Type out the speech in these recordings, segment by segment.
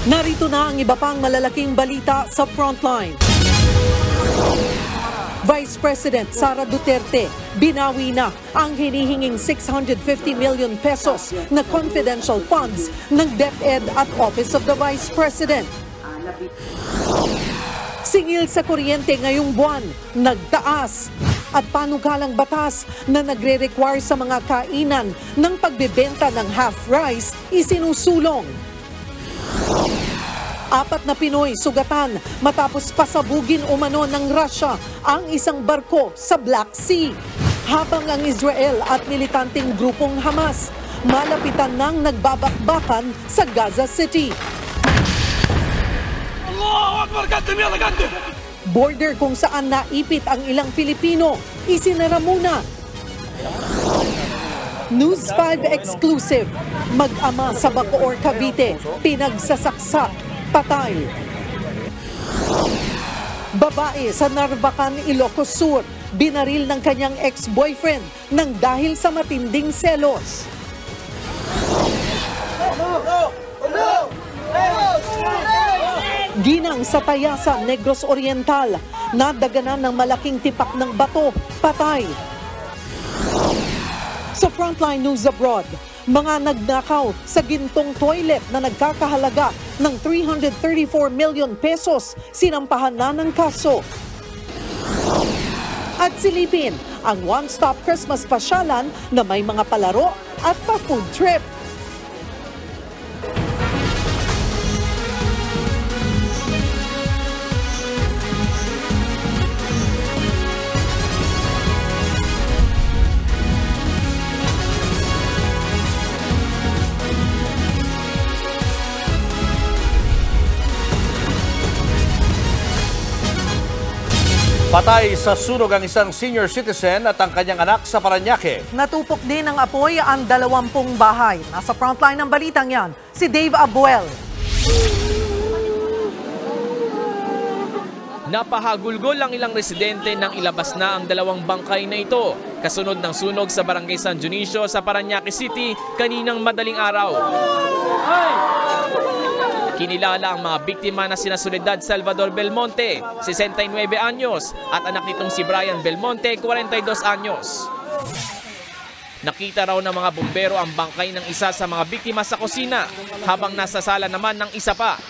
Narito na ang iba pang malalaking balita sa Frontline. Vice President Sara Duterte, binawi na ang hinihinging 650 million pesos na confidential funds ng DepEd at Office of the Vice President. Singil sa kuryente ngayong buwan, nagtaas. At panukalang batas na nagre-require sa mga kainan ng pagbebenta ng half rice isinusulong. 4 na Pinoy sugatan matapos pasabugin umano ng Russia ang isang barko sa Black Sea. Habang ang Israel at militanteng grupong Hamas malapitan ng nagbabakbakan sa Gaza City. Border kung saan naipit ang ilang Pilipino, isinara muna. News 5 exclusive, mag-ama sa Bacoor, Cavite, pinagsasaksak, patay. Babae sa Narvacan, Ilocos Sur, binaril ng kanyang ex-boyfriend nang dahil sa matinding selos. Ginang sa Tayasan, Negros Oriental, nadaganan ng malaking tipak ng bato, patay. Sa Frontline News Abroad, mga nagnakaw sa gintong toilet na nagkakahalaga ng 334 million pesos, sinampahan na ng kaso. At silipin ang one-stop Christmas pasyalan na may mga palaro at pa-food trip. Patay sa sunog ang isang senior citizen at ang kanyang anak sa Parañaque. Natupok din ng apoy ang 20 bahay. Nasa frontline ng balitang yan, si Dave Abuel. Napahagulgol ang ilang residente nang ilabas na ang 2 bangkay na ito. Kasunod ng sunog sa Barangay San Dionisio sa Parañaque City kaninang madaling araw. Kinilala ang mga biktima na sina Soledad Salvador Belmonte, 69 anyos, at anak nitong si Brian Belmonte, 42 anyos. Nakita raw ng mga bumbero ang bangkay ng isa sa mga biktima sa kusina, habang nasa sala naman ng isa pa.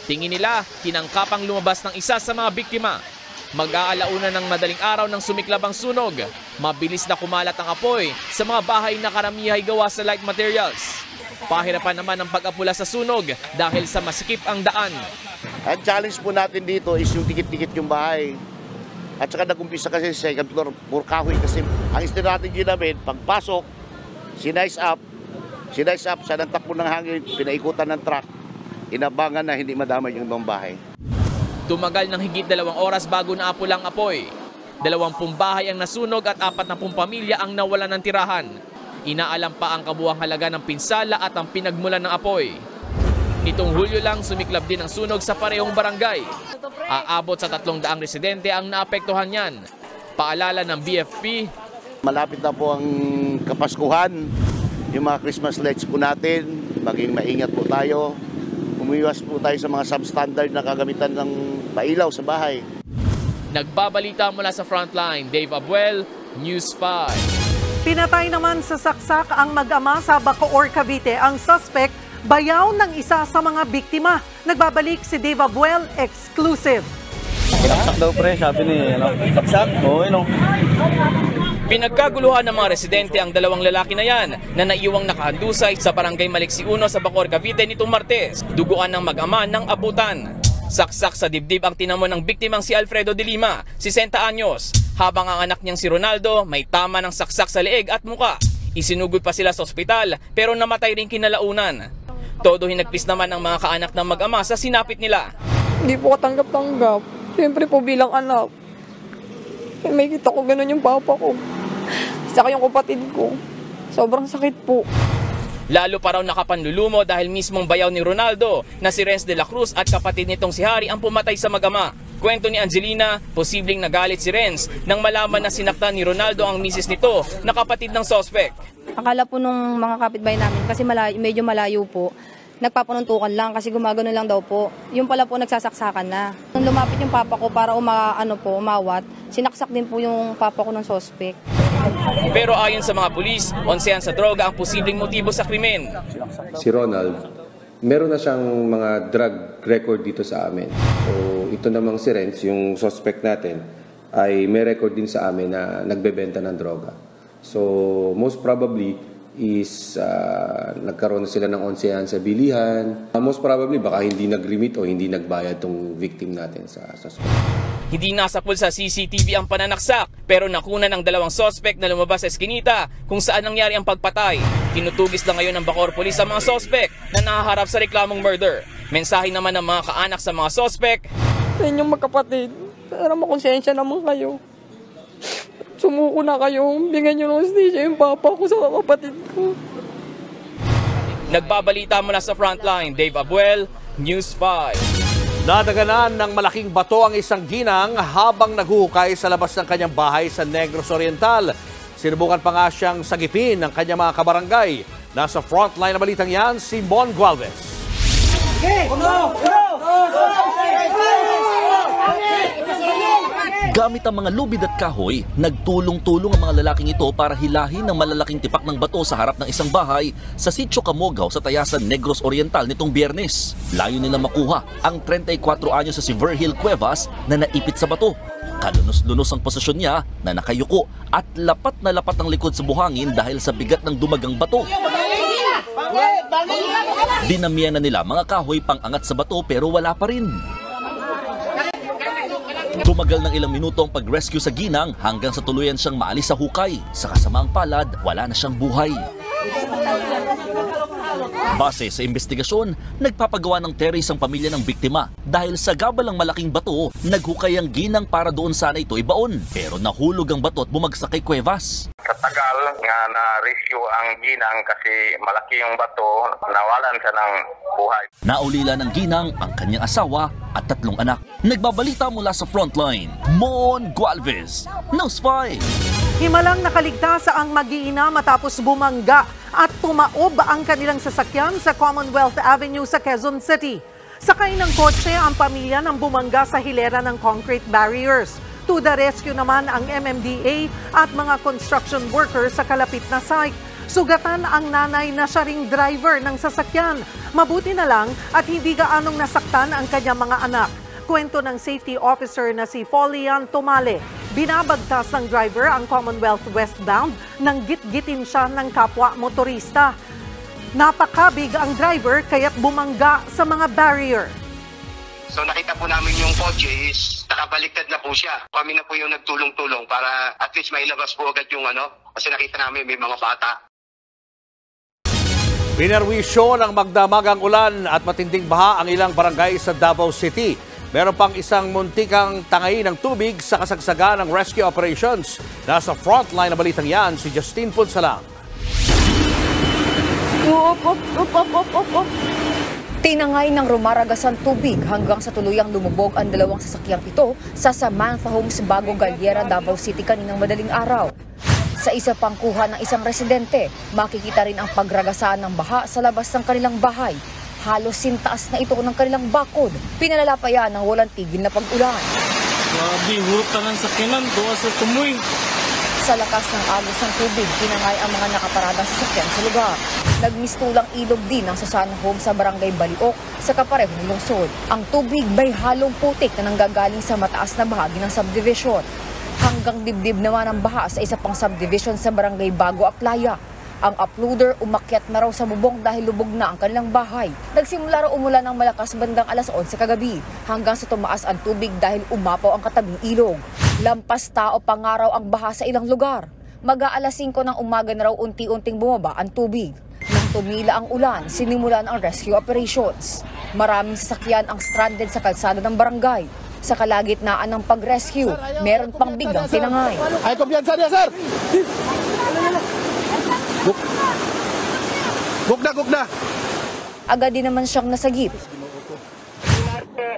Tingin nila, tinangkapang lumabas ng isa sa mga biktima. Mag-aalauna ng madaling araw ng sumiklab ang sunog. Mabilis na kumalat ang apoy sa mga bahay na karamihay gawa sa light materials. Pahirapan naman ang pag-apula sa sunog dahil sa masikip ang daan. Ang challenge po natin dito is yung dikit-dikit yung bahay. At saka nag-umpisa kasi sa second floor, puro kahoy kasi ang strategy namin, pagpasok, sinice up, sa nantakbo ng hangin, pinaikutan ng truck, inabangan na hindi madamay yung ibang bahay. Tumagal ng higit 2 oras bago naapulang apoy. 20 bahay ang nasunog at 40 pamilya ang nawalan ng tirahan. Inaalam pa ang kabuuang halaga ng pinsala at ang pinagmulan ng apoy. Nitong Hulyo lang, sumiklab din ang sunog sa parehong barangay. Aabot sa 300 residente ang naapektuhan niyan. Paalala ng BFP, malapit na po ang Kapaskuhan, yung mga Christmas lights po natin, maging maingat po tayo. Umiwas po tayo sa mga substandard na kagamitan ng pailaw sa bahay. Nagbabalita mula sa Frontline, Dave Abuel, News 5. Pinatay naman sa saksak ang mag-ama sa Bacoor, Cavite. Ang suspect, bayaw ng isa sa mga biktima. Nagbabalik si Dave Abuel, exclusive. Saksak daw pre, sabi ni saksak? Oo, no. Pinagkaguluhan ng mga residente ang 2 lalaki na yan na naiwang nakahandusay sa Barangay Maliksi 1 sa Bacoor, Cavite nitong Martes. Duguan ng mag-ama ng abutan. Saksak sa dibdib ang tinamon ng biktimang si Alfredo de Lima, 60 anyos. Habang ang anak niyang si Ronaldo may tama ng saksak sa leeg at muka. Isinugod pa sila sa ospital pero namatay rin kinalaunan. Todo hinagpis naman ang mga kaanak ng mag-ama sa sinapit nila. Hindi po katanggap-tanggap. Siyempre po bilang anak. May kita ko gano'n yung papa ko. Saka yung kapatid ko. Sobrang sakit po. Lalo pa raw nakapanlulumo dahil mismong bayaw ni Ronaldo na si Renz de la Cruz at kapatid nitong si Harry ang pumatay sa mag-ama. Kwento ni Angelina, posibleng nagalit si Renz nang malaman na sinaktan ni Ronaldo ang misis nito na kapatid ng suspect. Akala po nung mga kapitbahay namin kasi medyo malayo po Nagpapanuntukan lang kasi gumagano lang daw po. Yung pala po nagsasaksakan na. Nung lumapit yung papa ko para umawat, sinaksak din po yung papa ko ng suspect. Pero ayon sa mga pulis, onsehan sa droga ang posibleng motibo sa krimen. Si Ronald, meron na siyang mga drug record dito sa amin. So ito namang si Renz, yung suspect natin, ay may record din sa amin na nagbebenta ng droga. So most probably is nagkaroon na sila ng onsehan sa bilihan. Most probably baka hindi nag-remit o hindi nagbayad tong victim natin sa suspect. Hindi nasapul sa CCTV ang pananaksak pero nakuna ng dalawang suspect na lumabas sa eskinita kung saan nangyari ang pagpatay. Tinutugis na ngayon ng Bacoor Police ang mga suspect na nahaharap sa reklamong murder. Mensahe naman ng mga kaanak sa mga suspect. Sa inyong magkapatid, para makonsensya naman kayo. Sumuko na kayo, bigyan nyo ng hostisya yung papa ko sa kapatid ko. Nagbabalita mula sa frontline, Dave Abuel, News 5. Nadaganan ng malaking bato ang isang ginang habang naghuhukay sa labas ng kanyang bahay sa Negros Oriental. Sinubukan pa nga siyang sagipin ng kanyang mga kabarangay. Nasa frontline na balitang yan, si Mon Gualvez. Gamit ang mga lubid at kahoy, nagtulong-tulong ang mga lalaking ito para hilahin ng malalaking tipak ng bato sa harap ng isang bahay sa Sitio Camogaw sa Tayasan, Negros Oriental nitong Biyernes. Layo nila makuha ang 34 anyo sa si Virgil Cuevas na naipit sa bato. Kalunos-lunos ang posisyon niya na nakayuko at lapat na lapat ang likod sa buhangin dahil sa bigat ng dumagang bato. Dinamihan na nila mga kahoy pang-angat sa bato pero wala pa rin. Tumagal ng ilang minuto ang pag-rescue sa ginang hanggang sa tuluyan siyang maalis sa hukay. Sa kasamaang palad, wala na siyang buhay. Base sa investigasyon, nagpapagawa ng teres ang pamilya ng biktima dahil sa gabalang malaking bato, naghukay ang ginang para doon sana ito ibaon. Pero nahulog ang bato at bumagsak kay Cuevas. Sa tagal nga na-rescue ang ginang kasi malaki yung bato, nawalan siya ng buhay. Naulila ng ginang ang kanyang asawa at 3 anak. Nagbabalita mula sa frontline, Mon Gualvez, News 5. Himalang nakaligtas ang mag-iina matapos bumangga at tumaob ang kanilang sasakyan sa Commonwealth Avenue sa Quezon City. Sakay ng kotse ang pamilya ng bumangga sa hilera ng concrete barriers. To the rescue naman ang MMDA at mga construction workers sa kalapit na site. Sugatan ang nanay na siya ring driver ng sasakyan. Mabuti na lang at hindi gaanong nasaktan ang kanyang mga anak. Kwento ng safety officer na si Folian Tomale. Binabagtas ng driver ang Commonwealth westbound nang git-gitin siya ng kapwa motorista. Napakabig ang driver kaya't bumangga sa mga barrier. So nakita po namin yung kotse is nakabaliktad na po siya. Kami na po yung nagtulong-tulong para at least mailabas po agad yung kasi nakita namin may mga bata. Pinerwisyo ng magdamagang ulan at matinding baha ang ilang barangay sa Davao City. Meron pang isang muntikang tangay ng tubig sa kasagsagan ng rescue operations. Nasa frontline na balitang yan, si Justine Punsalang. Tinangay ng rumaragasang tubig hanggang sa tuluyang lumubog ang 2 sasakyang ito sa Samantha Homes, Bago Galliera, Davao City kaninang madaling araw. Sa isa pang kuha ng isang residente, makikita rin ang pagragasaan ng baha sa labas ng kanilang bahay. Halos sintaas na ito ng kanilang bakod. Pinalalapayan ng walang tigil na pag-ulan. Grabe, hurot na ng sakyanan, doon sa tumoy. Sa lakas ng agos ng tubig, tinangay ang mga nakaparadang sasakyan sa lugar. Nagmistulang ilog din ang Susana Home sa Barangay Baliok sa kaparehong lungsod. Ang tubig may halong putik na nanggagaling sa mataas na bahagi ng subdivision. Hanggang dibdib naman ang baha sa isa pang subdivision sa Barangay Bago Aplaya. Ang uploader umakyat na raw sa bubong dahil lubog na ang kanilang bahay. Nagsimula raw umulan ng malakas bandang alas 11 kagabi hanggang sa tumaas ang tubig dahil umapaw ang katabing ilog. Lampas tao pa nga raw ang baha sa ilang lugar. Mag-aalas 5 ng umaga na raw unti-unting bumaba ang tubig. Nang tumila ang ulan, sinimulan ang rescue operations. Maraming sasakyan ang stranded sa kalsada ng barangay. Sa kalagitnaan ng pag-rescue, meron pang biglang tinangay. Ay, kumpiyansa niya, sir! Gugna! Agad din naman siyang nasagip.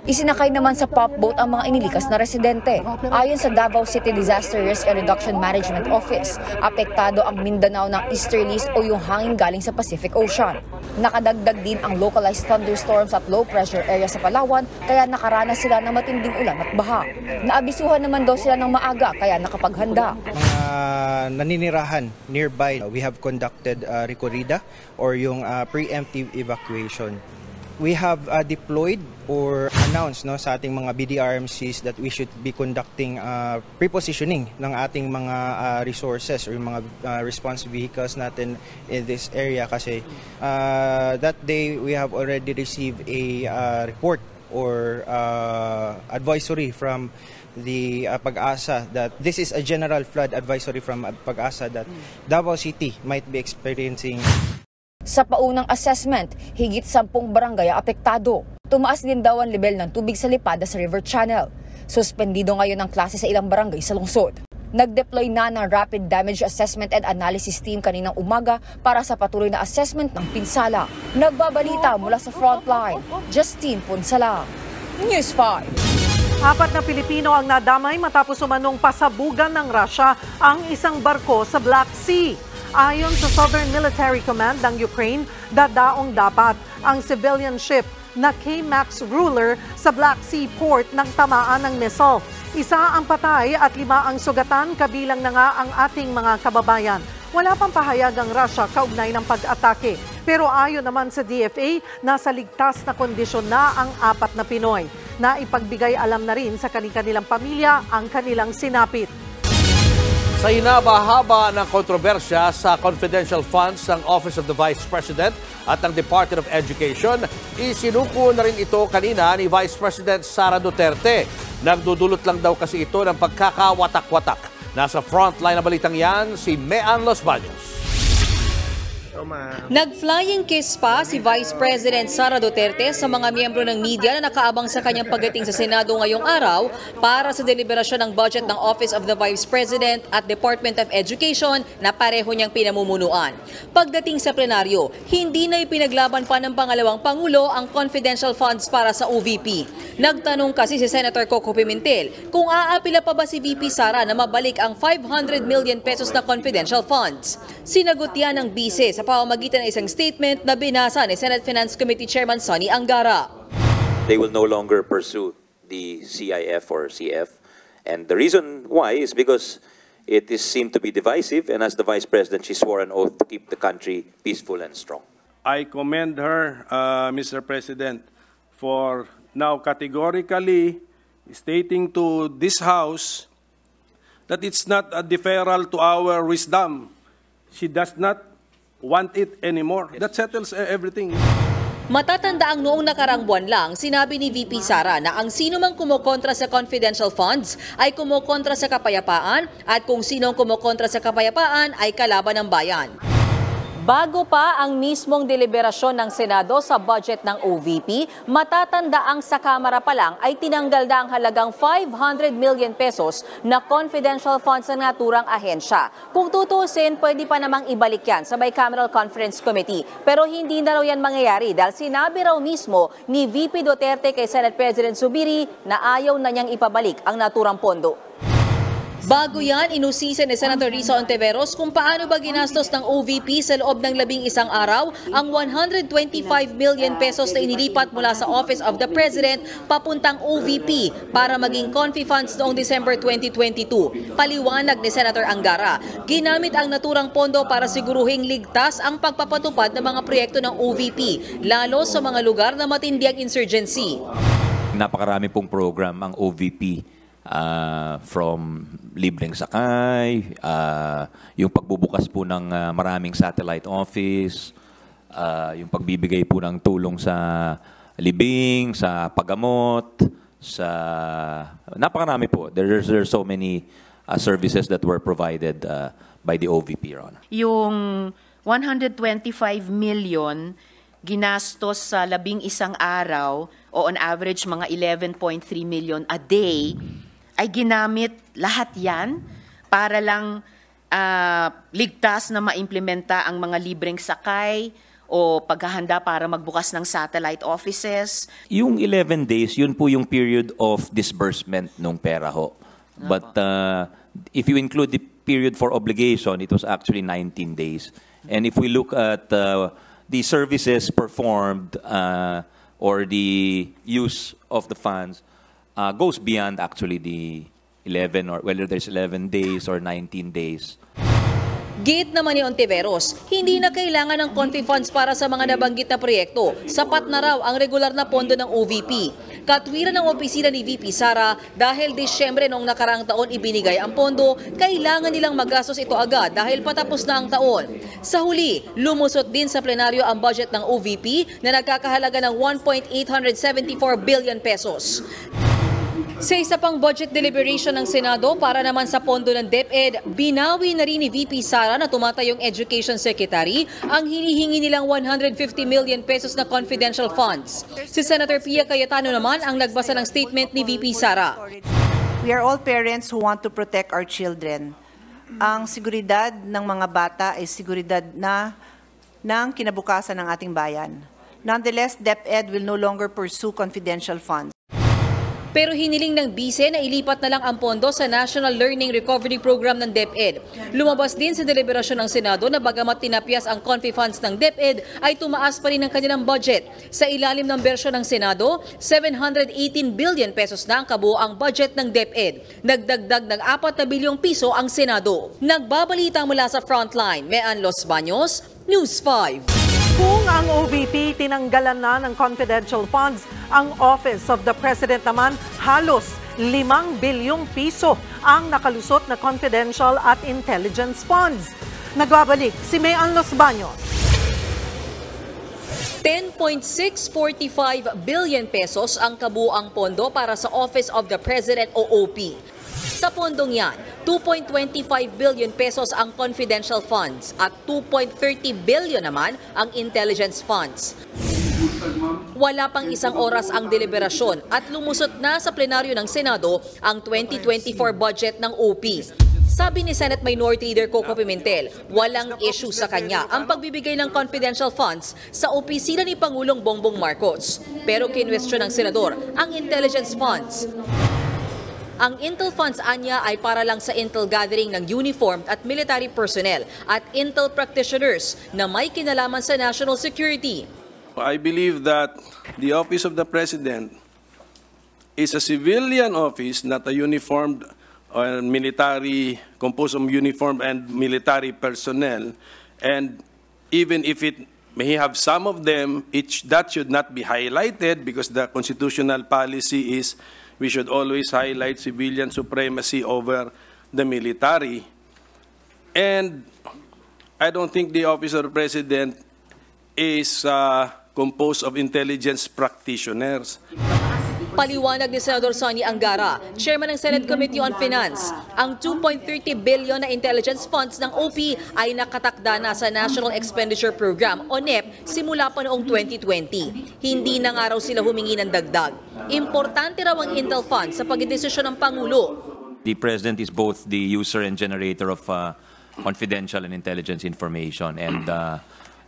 Isinakay naman sa pop boat ang mga inilikas na residente. Ayon sa Davao City Disaster Risk and Reduction Management Office, apektado ang Mindanao ng easterlies o yung hangin galing sa Pacific Ocean. Nakadagdag din ang localized thunderstorms at low pressure area sa Palawan, kaya nakaranas sila ng matinding ulan at baha. Naabisuhan naman daw sila ng maaga, kaya nakapaghanda. Naninirahan nearby, we have conducted recorrida or yung preemptive evacuation. We have deployed or announced sa ating mga BDRMCs that we should be conducting prepositioning ng ating mga resources or yung mga response vehicles natin in this area kasi that day we have already received a report or advisory from the Pag-asa that this is a general flood advisory from Pag-asa that Davao City might be experiencing. Sa paunang assessment, higit 10 barangay ang apektado. Tumaas din daw ang level ng tubig sa Lipada sa River Channel. Suspendido ngayon ang klase sa ilang barangay sa lungsod. Nag-deploy na ng Rapid Damage Assessment and Analysis Team kaninang umaga para sa patuloy na assessment ng pinsala. Nagbabalita mula sa frontline, Justine Punsala, News 5. 4 na Pilipino ang nadamay matapos umanong pasabugan ng Russia ang isang barko sa Black Sea. Ayon sa Southern Military Command ng Ukraine, dadaong dapat ang civilian ship na K-Max Ruler sa Black Sea port ng tamaan ng missile. 1 ang patay at 5 ang sugatan, kabilang na nga ang ating mga kababayan. Wala pang pahayag ang Russia kaugnay ng pag-atake. Pero ayon naman sa DFA, nasa ligtas na kondisyon na ang 4 na Pinoy. Naipagbigay alam na rin sa kanilang pamilya ang kanilang sinapit. Sa hinaba-haba ng kontrobersya sa confidential funds ng Office of the Vice President at ng Department of Education, isinuko na rin ito kanina ni Vice President Sara Duterte. Nagdudulot lang daw kasi ito ng pagkakawatak-watak. Nasa frontline na balitang yan, si Mean Los Baños. Nag-flying kiss pa si Vice President Sara Duterte sa mga miyembro ng media na nakaabang sa kanyang pagdating sa Senado ngayong araw para sa deliberasyon ng budget ng Office of the Vice President at Department of Education na pareho niyang pinamumunuan. Pagdating sa plenaryo, hindi na ipinaglaban pa ng pangalawang Pangulo ang confidential funds para sa OVP. Nagtanong kasi si Senator Coco Pimentel kung aapila pa ba si VP Sara na mabalik ang 500 million pesos na confidential funds. Sinagot yan ng bise sa pamamagitan ng isang statement na binasa ni Senate Finance Committee Chairman Sonny Angara. They will no longer pursue the CIF or CF. And the reason why is because it is seen to be divisive, and as the Vice President, she swore an oath to keep the country peaceful and strong. I commend her, Mr. President, for now categorically stating to this House that it's not a deferral to our wisdom. She does not want it anymore. That settles everything. Matatanda ang noong nakarang buwan lang, sinabi ni VP Sara na ang sino mang kumokontra sa confidential funds ay kumokontra sa kapayapaan at kung sino ang kumokontra sa kapayapaan ay kalaban ng bayan. Bago pa ang mismong deliberasyon ng Senado sa budget ng OVP, matatanda ang sa Kamara pa lang ay tinanggal na ang halagang 500 million pesos na confidential funds ng naturang ahensya. Kung tutusin, pwede pa namang ibalik yan sa Bicameral Conference Committee. Pero hindi na raw yan mangyayari dahil sinabi raw mismo ni VP Duterte kay Senate President Zubiri na ayaw na niyang ipabalik ang naturang pondo. Bago yan, inusisa ni Senator Risa Ontiveros kung paano ba ginastos ng OVP sa loob ng 11 araw ang 125 million pesos na inilipat mula sa Office of the President papuntang OVP para maging Confi Funds noong December 2022. Paliwanag ni Senator Angara, ginamit ang naturang pondo para siguruhing ligtas ang pagpapatupad ng mga proyekto ng OVP, lalo sa mga lugar na matindi ang insurgency. Napakarami pong program ang OVP. From libreng sakay, yung pagbubukas po ng maraming satellite office, yung pagbibigay po ng tulong sa libing, sa paggamot, sa napakarami po. There's so many services that were provided by the OVP, Ron. Yung 125 million ginastos sa 11 araw o on average mga 11.3 million a day, ay ginamit lahat yan para lang ligtas na maimplementa ang mga libreng sakay o paghahanda para magbukas ng satellite offices. Yung 11 days, yun po yung period of disbursement ng pera ho. But if you include the period for obligation, it was actually 19 days. And if we look at the services performed or the use of the funds, goes beyond actually the 11 or whether there's 11 days or 19 days. Gate naman ni Ontiveros, hindi na kailangan ng confi funds para sa mga nabanggit na proyekto. Sapat na raw ang regular na pondo ng OVP. Katwiran ng opisina ni VP Sara, dahil Disyembre noong nakaraang taon ibinigay ang pondo, kailangan nilang magastos ito agad dahil patapos na ang taon. Sa huli, lumusot din sa plenaryo ang budget ng OVP na nagkakahalaga ng 1.874 billion pesos. Sa isa pang budget deliberation ng Senado para naman sa pondo ng DepEd, binawi na rin ni VP Sara na tumatayong Education Secretary ang hinihingi nilang 150 million pesos na confidential funds. Si Senator Pia Cayetano naman ang nagbasa ng statement ni VP Sara. We are all parents who want to protect our children. Ang seguridad ng mga bata ay seguridad ng kinabukasan ng ating bayan. Nonetheless, DepEd will no longer pursue confidential funds. Pero hiniling ng bise na ilipat na lang ang pondo sa National Learning Recovery Program ng DepEd. Lumabas din sa deliberasyon ng Senado na bagamat tinapyas ang confi funds ng DepEd ay tumaas pa rin ang kanilang budget. Sa ilalim ng bersyon ng Senado, 718 billion pesos na ang kabuoang budget ng DepEd. Nagdagdag ng 4 na bilyong piso ang Senado. Nagbabalita mula sa Frontline, Mean Los Baños, News 5. Kung ang OVP tinanggalan na ng confidential funds, ang Office of the President naman halos 5 bilyong piso ang nakalusot na confidential at intelligence funds. Nagbabalik si Mean Los Baños. 10.645 billion pesos ang kabuuang pondo para sa Office of the President o OP. Sa pondong yan, 2.25 billion pesos ang confidential funds at 2.30 billion naman ang intelligence funds. Wala pang isang oras ang deliberasyon at lumusot na sa plenaryo ng Senado ang 2024 budget ng OP. Sabi ni Senate Minority Leader Coco Pimentel, walang issue sa kanya ang pagbibigay ng confidential funds sa opisina ni Pangulong Bongbong Marcos. Pero kinwestiyon ng Senador ang intelligence funds. Ang Intel funds anya ay para lang sa Intel gathering ng uniformed at military personnel at Intel practitioners na may kinalaman sa national security. I believe that the Office of the President is a civilian office, not a uniformed or military, composed of uniformed and military personnel. And even if it may have some of them, that should not be highlighted because the constitutional policy is we should always highlight civilian supremacy over the military. And I don't think the Office of the President is composed of intelligence practitioners. Paliwanag ni Senador Sonny Angara, Chairman ng Senate Committee on Finance, ang 2.30 billion na intelligence funds ng OP ay nakatakda na sa National Expenditure Program o NEP simula pa noong 2020. Hindi na nga raw sila humingi ng dagdag. Importante raw ang Intel funds sa pagdedesisyon ng Pangulo. The President is both the user and generator of confidential and intelligence information. And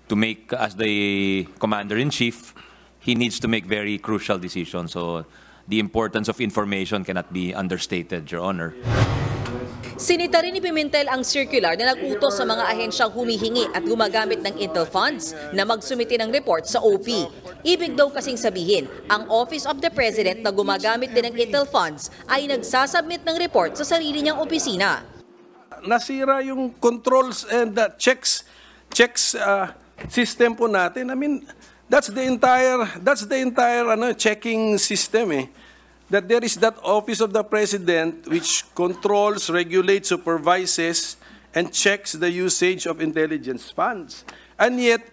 to make, as the Commander-in-Chief, he needs to make very crucial decisions. So the importance of information cannot be understated, Your Honor. Sinita rin ni Pimentel ang circular na nag-utos sa mga ahensyang humihingi at gumagamit ng Intel funds na magsumite ng report sa OP. Ibig daw kasing sabihin, ang Office of the President na gumagamit din ng Intel funds ay nagsasubmit ng report sa sarili niyang opisina. Nasira yung controls and checks system po natin. I mean, that's the entire checking system that there is that Office of the President which controls, regulates, supervises and checks the usage of intelligence funds. And yet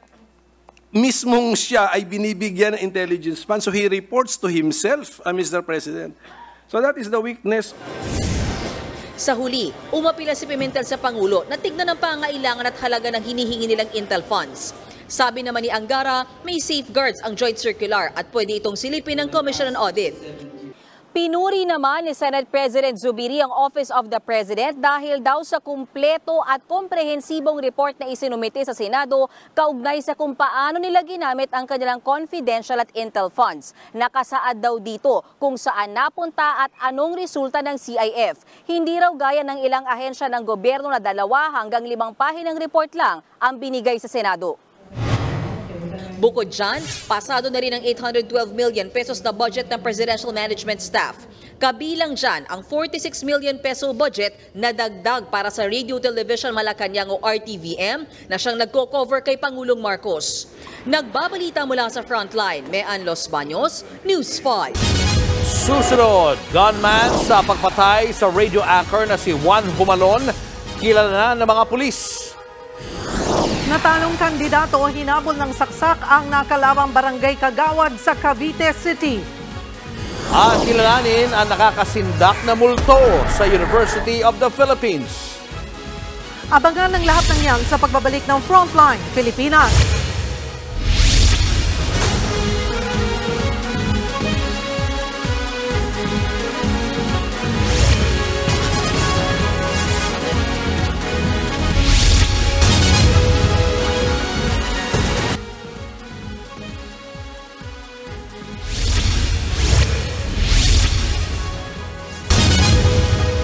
mismong siya ay binibigyan ng intelligence funds, so he reports to himself, Mr. President. So that is the weakness. Sa huli, umapila si Pimentel sa Pangulo na tignan ang pangailangan at halaga ng hinihingi nilang Intel funds. Sabi naman ni Angara, may safeguards ang joint circular at pwede itong silipin ng Commission on Audit. Pinuri naman ni Senate President Zubiri ang Office of the President dahil daw sa kumpleto at komprehensibong report na isinumite sa Senado kaugnay sa kung paano nila ginamit ang kanilang confidential at intel funds. Nakasaad daw dito kung saan napunta at anong resulta ng CIF. Hindi raw gaya ng ilang ahensya ng gobyerno na 2 hanggang 5 pahinang report lang ang binigay sa Senado. Bukod dyan, pasado na rin ang 812 million pesos na budget ng Presidential Management Staff. Kabilang dyan ang 46 million peso budget na dagdag para sa Radio Television Malacanang o RTVM na siyang nagko-cover kay Pangulong Marcos. Nagbabalita mula sa Frontline, Mean Los Baños, News 5. Susunod, gunman sa pagpatay sa radio anchor na si Juan Humalon, kilala na ng mga pulis. Natalong kandidato hinabol ng saksak ang nakalawang barangay Kagawad sa Cavite City. At kilalanin ang nakakasindak na multo sa University of the Philippines. Abangan ang lahat ng yan sa pagbabalik ng Frontline Pilipinas.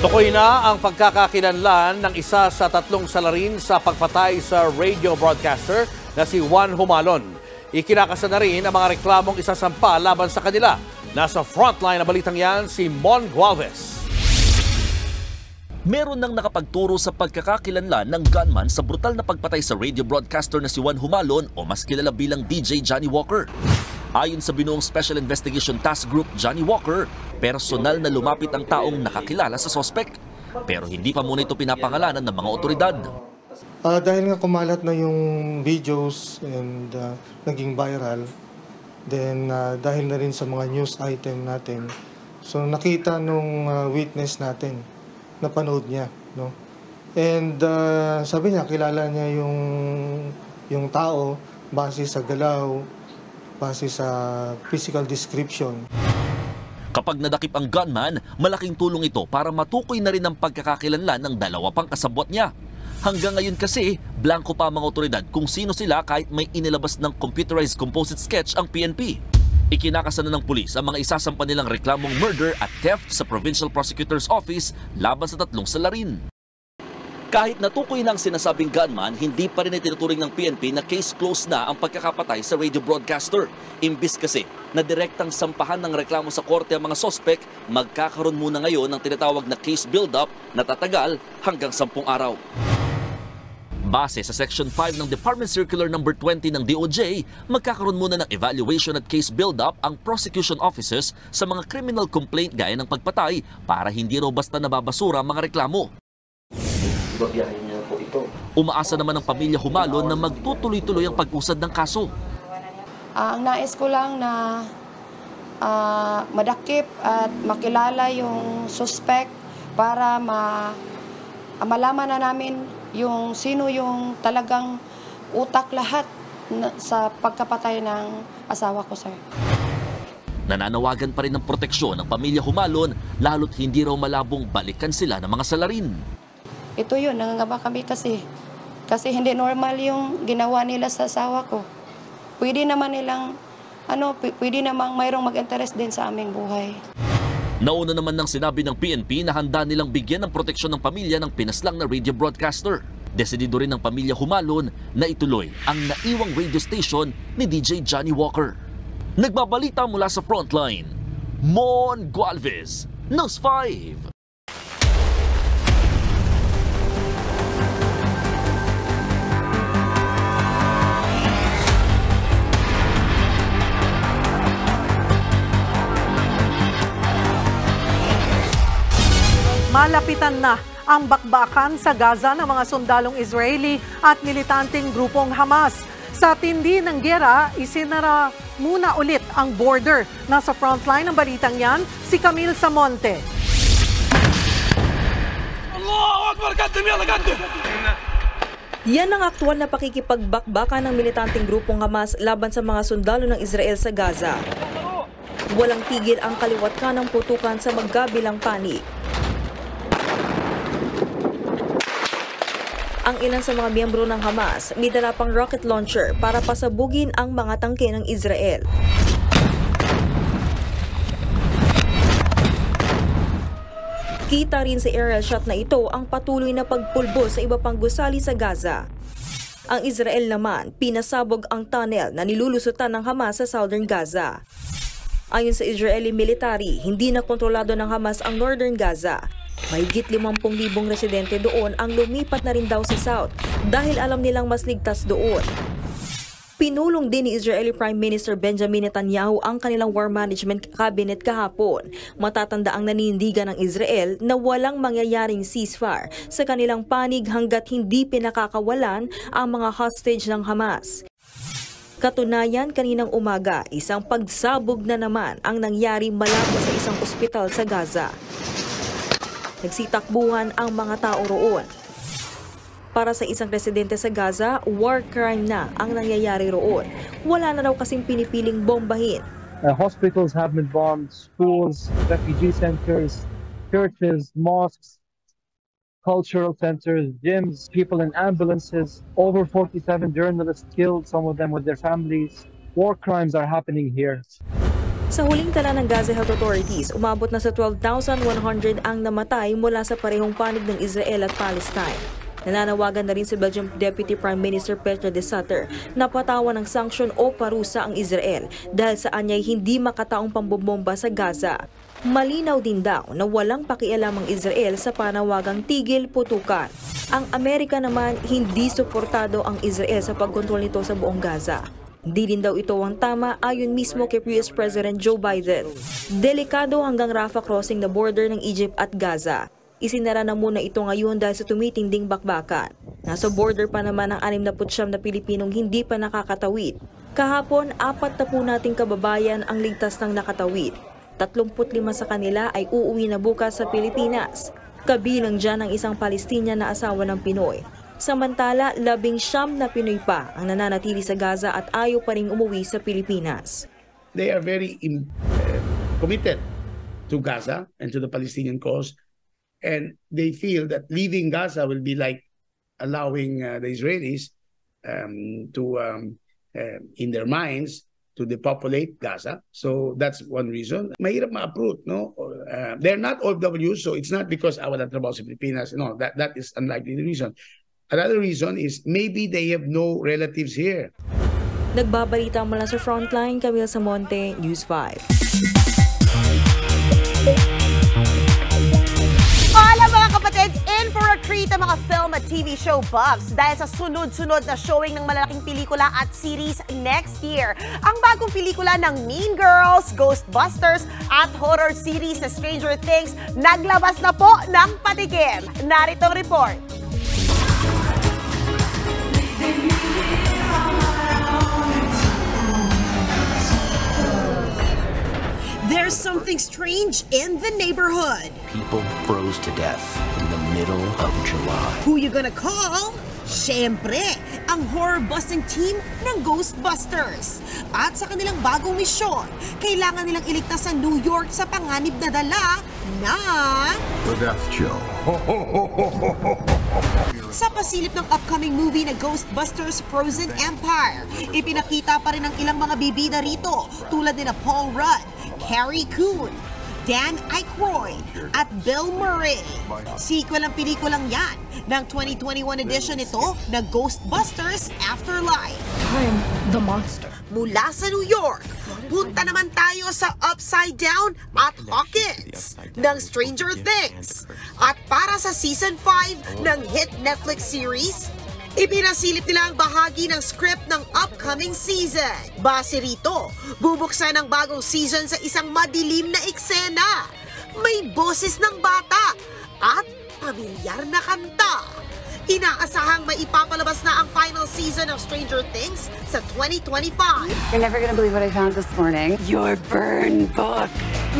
Tukoy na ang pagkakakilanlan ng isa sa 3 salarin sa pagpatay sa radio broadcaster na si Juan Humalon. Ikinakasa na rin ang mga reklamong isasampa laban sa kanila. Nasa frontline na balitang yan si Mon Gualvez. Meron nang nakapagturo sa pagkakakilanlan ng gunman sa brutal na pagpatay sa radio broadcaster na si Juan Humalon o mas kilala bilang DJ Johnny Walker. Ayon sa binuong Special Investigation Task Group, Johnny Walker, personal na lumapit ang taong nakakilala sa sospek. Pero hindi pa muna ito pinapangalanan ng mga otoridad. Dahil nga kumalat na yung videos and naging viral, then dahil na rin sa mga news item natin, so nakita nung witness natin, napanood niya, no? And sabi niya, kilala niya yung tao base sa galaw, base sa physical description. Kapag nadakip ang gunman, malaking tulong ito para matukoy na rin ang pagkakakilanlan ng 2 pang kasabwat niya. Hanggang ngayon kasi, blanco pa ang mga otoridad kung sino sila kahit may inilabas ng computerized composite sketch ang PNP. Ikinakasa na ng pulis ang mga isasampa nilang reklamong murder at theft sa Provincial Prosecutor's Office laban sa 3 salarin. Kahit natukoy na ang sinasabing gunman, hindi pa rin itinuturing ng PNP na case closed na ang pagkakapatay sa radio broadcaster. Imbis kasi na direktang sampahan ng reklamo sa korte ang mga sospek, magkakaroon muna ngayon ng tinatawag na case build-up na tatagal hanggang 10 araw. Base sa Section 5 ng Department Circular No. 20 ng DOJ, magkakaroon muna ng evaluation at case build-up ang prosecution offices sa mga criminal complaint gaya ng pagpatay para hindi raw basta nababasura ang mga reklamo. Umaasa naman ang pamilya Humalon na magtutuloy-tuloy ang pag-usad ng kaso. Ang nais ko lang na madakip at makilala yung suspect para malaman na namin yung sino yung talagang utak lahat sa pagkapatay ng asawa ko, sir. Nananawagan pa rin ng proteksyon ng pamilya Humalon lalo't hindi raw malabong balikan sila ng mga salarin. Ito yun, nangangaba kami kasi hindi normal yung ginawa nila sa asawa ko. Pwede naman pwede namang mayroong mag-interest din sa aming buhay. Nauna naman nang sinabi ng PNP na handa nilang bigyan ng proteksyon ng pamilya ng pinaslang na radio broadcaster. Desidido rin ng pamilya Humalon na ituloy ang naiwang radio station ni DJ Johnny Walker. Nagbabalita mula sa Frontline, Mon Gualvez, News 5. Malapitan na ang bakbakan sa Gaza ng mga sundalong Israeli at militanteng grupong Hamas. Sa tindi ng giyera, isinara muna ulit ang border. Nasa frontline ng balitang yan, si Camille Samonte. Yan ang aktwal na pakikipagbakbakan ng militanteng grupong Hamas laban sa mga sundalo ng Israel sa Gaza. Walang tigil ang kaliwat kanang putukan sa magkabilang panig. Ang ilan sa mga miyembro ng Hamas may dala pang rocket launcher para pasabugin ang mga tangke ng Israel. Kita rin sa aerial shot na ito ang patuloy na pagpulbo sa iba pang gusali sa Gaza. Ang Israel naman, pinasabog ang tunnel na nilulusutan ng Hamas sa southern Gaza. Ayon sa Israeli military, hindi na kontrolado ng Hamas ang northern Gaza. Mahigit 50,000 residente doon ang lumipat na rin daw sa south dahil alam nilang mas ligtas doon. Pinulong din ni Israeli Prime Minister Benjamin Netanyahu ang kanilang War Management Cabinet kahapon. Matatanda ang nanindigan ng Israel na walang mangyayaring ceasefire sa kanilang panig hanggat hindi pinakakawalan ang mga hostage ng Hamas. Katunayan, kaninang umaga, isang pagsabog na naman ang nangyari malapit sa isang ospital sa Gaza. Nagsitakbuhan ang mga tao roon. Para sa isang residente sa Gaza, war crime na ang nangyayari roon. Wala na raw kasing pinipiling bombahin. Hospitals have been bombed, schools, refugee centers, churches, mosques, cultural centers, gyms, people in ambulances. Over 47 journalists killed, some of them with their families. War crimes are happening here. Sa huling tala ng Gaza Health Authorities, umabot na sa 12,100 ang namatay mula sa parehong panig ng Israel at Palestine. Nananawagan na rin si Belgium Deputy Prime Minister Peter de Sutter na patawan ng sanksyon o parusa ang Israel dahil sa anyay hindi makataong pambobomba sa Gaza. Malinaw din daw na walang pakialam ang Israel sa panawagang tigil putukan. Ang Amerika naman hindi suportado ang Israel sa pagkontrol nito sa buong Gaza. Di din daw ito ang tama ayon mismo kay US President Joe Biden. Delikado hanggang Rafah crossing na border ng Egypt at Gaza. Isinara na muna ito ngayon dahil sa tumitinding bakbakan. Nasa border pa naman ang 69 na Pilipinong hindi pa nakakatawid. Kahapon, 40 nating kababayan ang ligtas ng nakatawid. 35 sa kanila ay uuwi na bukas sa Pilipinas. Kabilang dyan ang isang Palestinian na asawa ng Pinoy. Samantala, 19 na Pinoy pa ang nananatili sa Gaza at ayaw pa ring umuwi sa Pilipinas. They are very committed to Gaza and to the Palestinian cause. And they feel that leaving Gaza will be like allowing the Israelis in their minds, to depopulate Gaza. So that's one reason. Mahirap ma-uproot, no? They're not all W's, so it's not because wala trabaho sa Pilipinas. No, that is unlikely the reason. Another reason is maybe they have no relatives here. Nagbabalita mula sa Frontline, Camille Samonte, News 5. Paalam mga kapatid, in for a treat ang mga film at TV show buffs dahil sa sunod-sunod na showing ng malalaking pelikula at series next year. Ang bagong pelikula ng Mean Girls, Ghostbusters at horror series na Stranger Things naglabas na po ng patikim. Narito ang report. There's something strange in the neighborhood. People froze to death in the middle of July. Who you gonna call? Siyempre, ang horror-busting team ng Ghostbusters. At sa kanilang bagong misyon, kailangan nilang iligtas ang New York sa panganib na dala na... The Death Show. Sa pasilip ng upcoming movie na Ghostbusters Frozen Empire, ipinakita pa rin ang ilang mga bibida rito tulad ni na Paul Rudd, Carrie Coon, Dan Aykroyd at Bill Murray. Sequel ang pelikulang yan ng 2021 edition ito na Ghostbusters Afterlife. I'm the monster. Mula sa New York, punta naman tayo sa Upside Down at Hawkins ng Stranger Things. At para sa Season 5 ng hit Netflix series, ipinasilip nila ang bahagi ng script ng upcoming season. Base rito, bubuksan ang bagong season sa isang madilim na eksena. May boses ng bata at pamilyar na kanta. Inaasahang maipapalabas na ang final season of Stranger Things sa 2025. You're never gonna believe what I found this morning. Your burn book.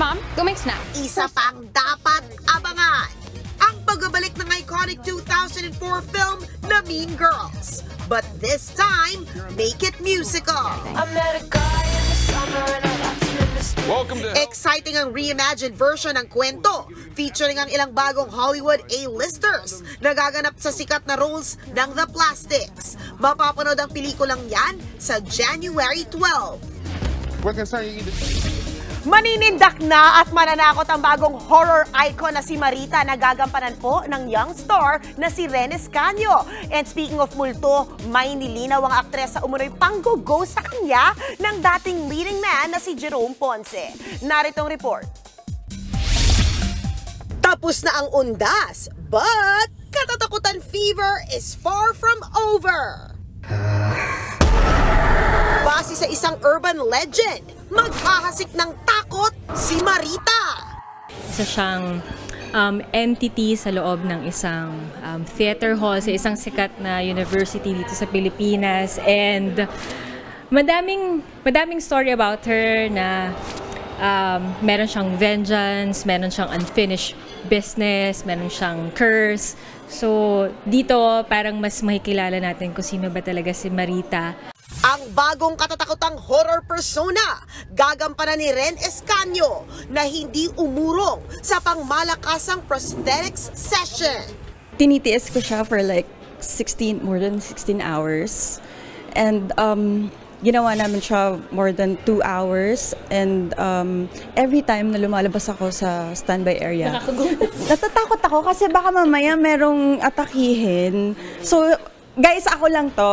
Mom, go make snacks. Isa pang dapat abangan. Ang pagbabalik ng iconic 2004 film na Mean Girls. But this time, make it musical. Welcome Exciting ang reimagined version ng kwento, featuring ang ilang bagong Hollywood A-listers na gaganap sa sikat na roles ng The Plastics. Mapapanood ang pelikulang yan sa January 12. Maninindak na at mananakot ang bagong horror icon na si Marita na gagampanan po ng young star na si Ren Escanio. And speaking of multo, may nilinaw ang aktres sa umunoy panggo-ghost sa kanya ng dating leading man na si Jerome Ponce. Narito ang report. Tapos na ang undas, but katatakutan fever is far from over. Base sa isang urban legend, maghahasik ng takot si Marita. Isa siyang entity sa loob ng isang theater hall sa isang sikat na university dito sa Pilipinas. And madaming story about her na meron siyang vengeance, meron siyang unfinished business, meron siyang curse. So dito parang mas makikilala natin kung sino ba talaga si Marita. Ang bagong katatakutang horror persona, gagampanan ni Ren Escanio na hindi umurong sa pangmalakasang prosthetics session. Tinitiis ko siya for like more than 16 hours. And ginawa namin siya more than 2 hours. And every time na lumalabas ako sa standby area, natatakot ako kasi baka mamaya merong atakihin. So, guys, ako lang to.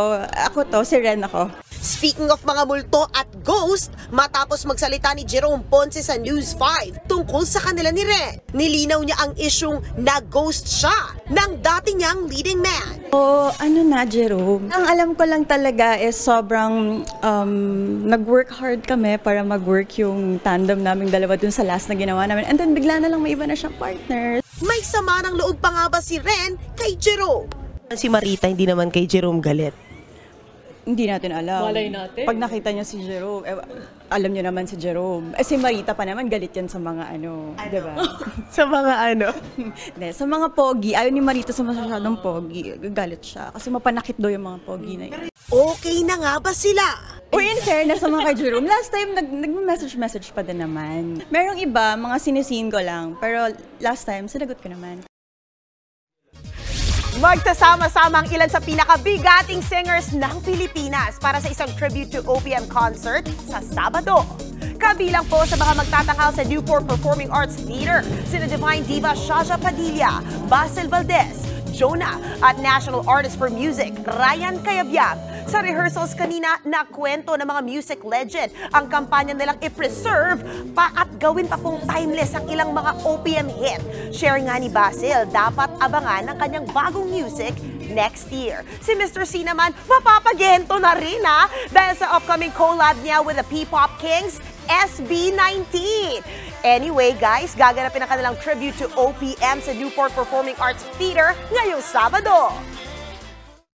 Ako to, si Ren ako. Speaking of mga multo at ghost, matapos magsalita ni Jerome Ponce sa News 5 tungkol sa kanila ni Ren, nilinaw niya ang isyung na-ghost siya ng dati niyang leading man. Jerome? Ang alam ko lang talaga is sobrang nag-work hard kami para mag-work yung tandem naming dalawa dun sa last na ginawa namin. And then bigla na lang may iba na siyang partner. May sama ng loob pa nga ba si Ren kay Jerome? Si Marita hindi naman kay Jerome galit. Hindi natin alam. Malay natin. Pag nakita niya si Jerome, alam niyo naman si Jerome. Si Marita pa naman, galit yan sa mga di ba? Sa mga sa mga pogi. Ayaw ni Marita sa masyadong pogi. Galit siya. Kasi mapanakit daw yung mga pogi na yun. Okay na nga ba sila? Uy, in fairness sa mga kay Jerome, last time nag-message pa din naman. Merong iba, mga sinisin ko lang. Pero last time, sinagot ko naman. Magsasama-sama ang ilan sa pinakabigating singers ng Pilipinas para sa isang tribute to OPM concert sa Sabado. Kabilang po sa mga magtatanghal sa Newport Performing Arts Theater, sina Divine Diva Shaja Padilla, Basil Valdez, Jonah at National Artist for Music, Ryan Cayabyab. Sa rehearsals kanina, nakwento ng mga music legend ang kampanya nilang i-preserve pa at gawin pa pong timeless ang ilang mga OPM hit. Share nga ni Basil, dapat abangan ang kanyang bagong music next year. Si Mr. C naman, mapapagento na rin dahil sa upcoming collab niya with the P-Pop Kings, SB19. Anyway guys, gaganapin ang kanilang tribute to OPM sa Newport Performing Arts Theater ngayong Sabado.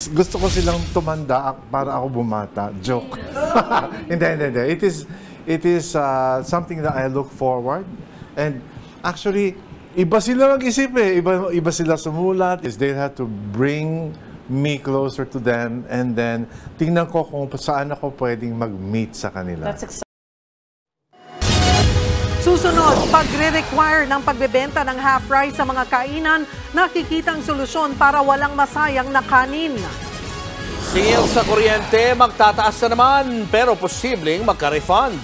Gusto ko silang tumanda para ako bumata. Joke. Hindi. It is something that I look forward. And actually, iba sila mag-isip eh. Iba sila sumulat. They had to bring me closer to them. And then, tingnan ko kung saan ako pwedeng mag-meet sa kanila. Susunod, pagre-require ng pagbebenta ng half-rice sa mga kainan, nakikitang solusyon para walang masayang na kanin. Singil sa kuryente, magtataas na naman, pero posibleng magka-refund.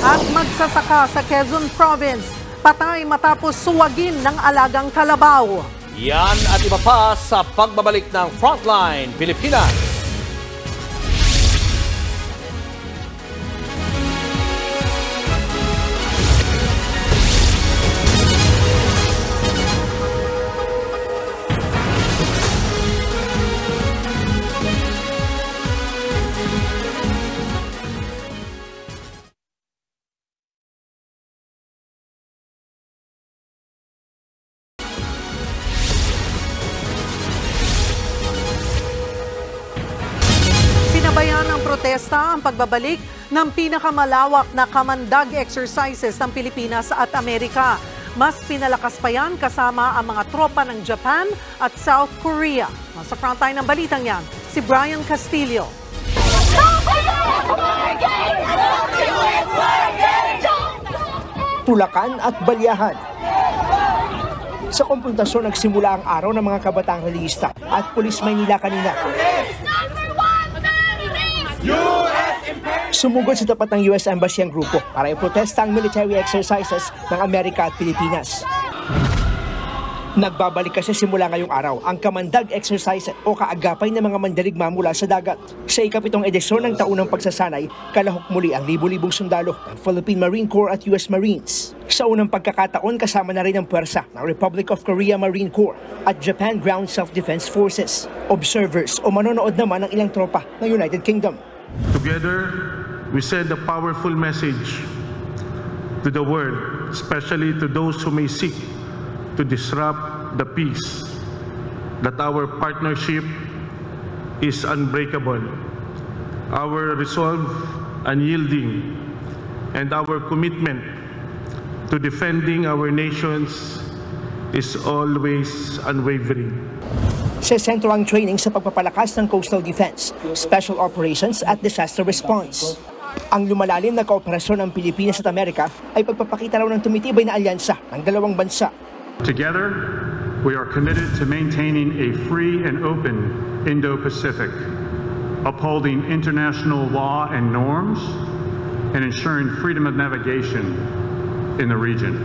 At magsasaka sa Quezon Province, patay matapos suwagin ng alagang kalabaw. Yan at iba pa sa pagbabalik ng Frontline Pilipinas. Sinabayan ng protesta ang pagbabalik ng pinakamalawak na kamandag exercises ng Pilipinas at Amerika. Mas pinalakas pa yan kasama ang mga tropa ng Japan at South Korea. Nasa frontline ng balitang yan, si Brian Castillo. Tulacan at Balyahan. Sa kumprontasyon nagsimula ang araw ng mga kabataang relihista at Pulis Maynila kanina. Sumugod sa tapat ng US Embassy ang grupo para iprotesta ang military exercises ng Amerika at Pilipinas. Nagbabalik kasi simula ngayong araw ang Kamandag Exercise o kaagapay ng mga mandirigma mula sa dagat. Sa ikapitong edisyon ng taunang pagsasanay, kalahok muli ang libu-libong sundalo ng Philippine Marine Corps at US Marines. Sa unang pagkakataon kasama na rin ang puwersa ng Republic of Korea Marine Corps at Japan Ground Self-Defense Forces. Observers o manonood naman ng ilang tropa ng United Kingdom. Together, we send a powerful message to the world, especially to those who may seek to disrupt the peace, that our partnership is unbreakable. Our resolve, unyielding, and our commitment to defending our nations is always unwavering. Sa sentro ang training sa pagpapalakas ng coastal defense, special operations at disaster response. Ang lumalalim na kooperasyon ng Pilipinas at Amerika ay pagpapakita raw ng tumitibay na alyansa ng dalawang bansa. Together, we are committed to maintaining a free and open Indo-Pacific, upholding international law and norms, and ensuring freedom of navigation in the region.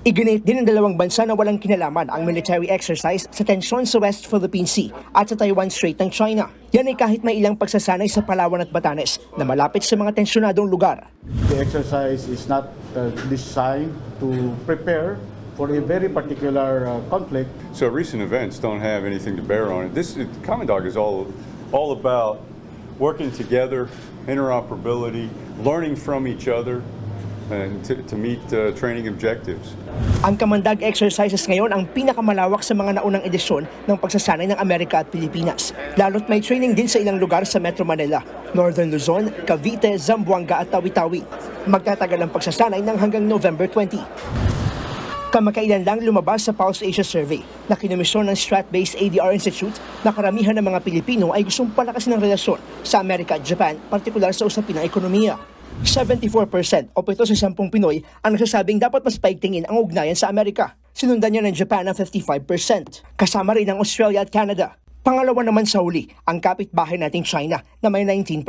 Iginit din ng dalawang bansa na walang kinalaman ang military exercise sa tensyon sa West Philippine Sea at sa Taiwan Strait ng China. Yan ay kahit may ilang pagsasanay sa Palawan at Batanes na malapit sa mga tensyonadong lugar. The exercise is not designed to prepare for a very particular conflict. So recent events don't have anything to bear on it. Kamandag is all about working together, interoperability, learning from each other, and to meet training objectives. Ang Kamandag exercises ngayon ang pinakamalawak sa mga naunang edisyon ng pagsasanay ng Amerika at Pilipinas. Lalo't may training din sa ilang lugar sa Metro Manila, Northern Luzon, Cavite, Zamboanga at Tawi-Tawi. Magtatagal ang pagsasanay ng hanggang November 20. Kamakailan lang lumabas sa Pulse Asia Survey na kinomisyon ng Strat-based ADR Institute na karamihan ng mga Pilipino ay gustong palakasin ng relasyon sa Amerika at Japan, partikular sa usapin ng ekonomiya. 74% o 7 sa 10 Pinoy ang nagsasabing dapat mas paigtingin ang ugnayan sa Amerika. Sinundan niya ng Japan ang 55%. Kasama rin ang Australia at Canada. Pangalawa naman sa huli ang kapitbahay nating China na may 19%.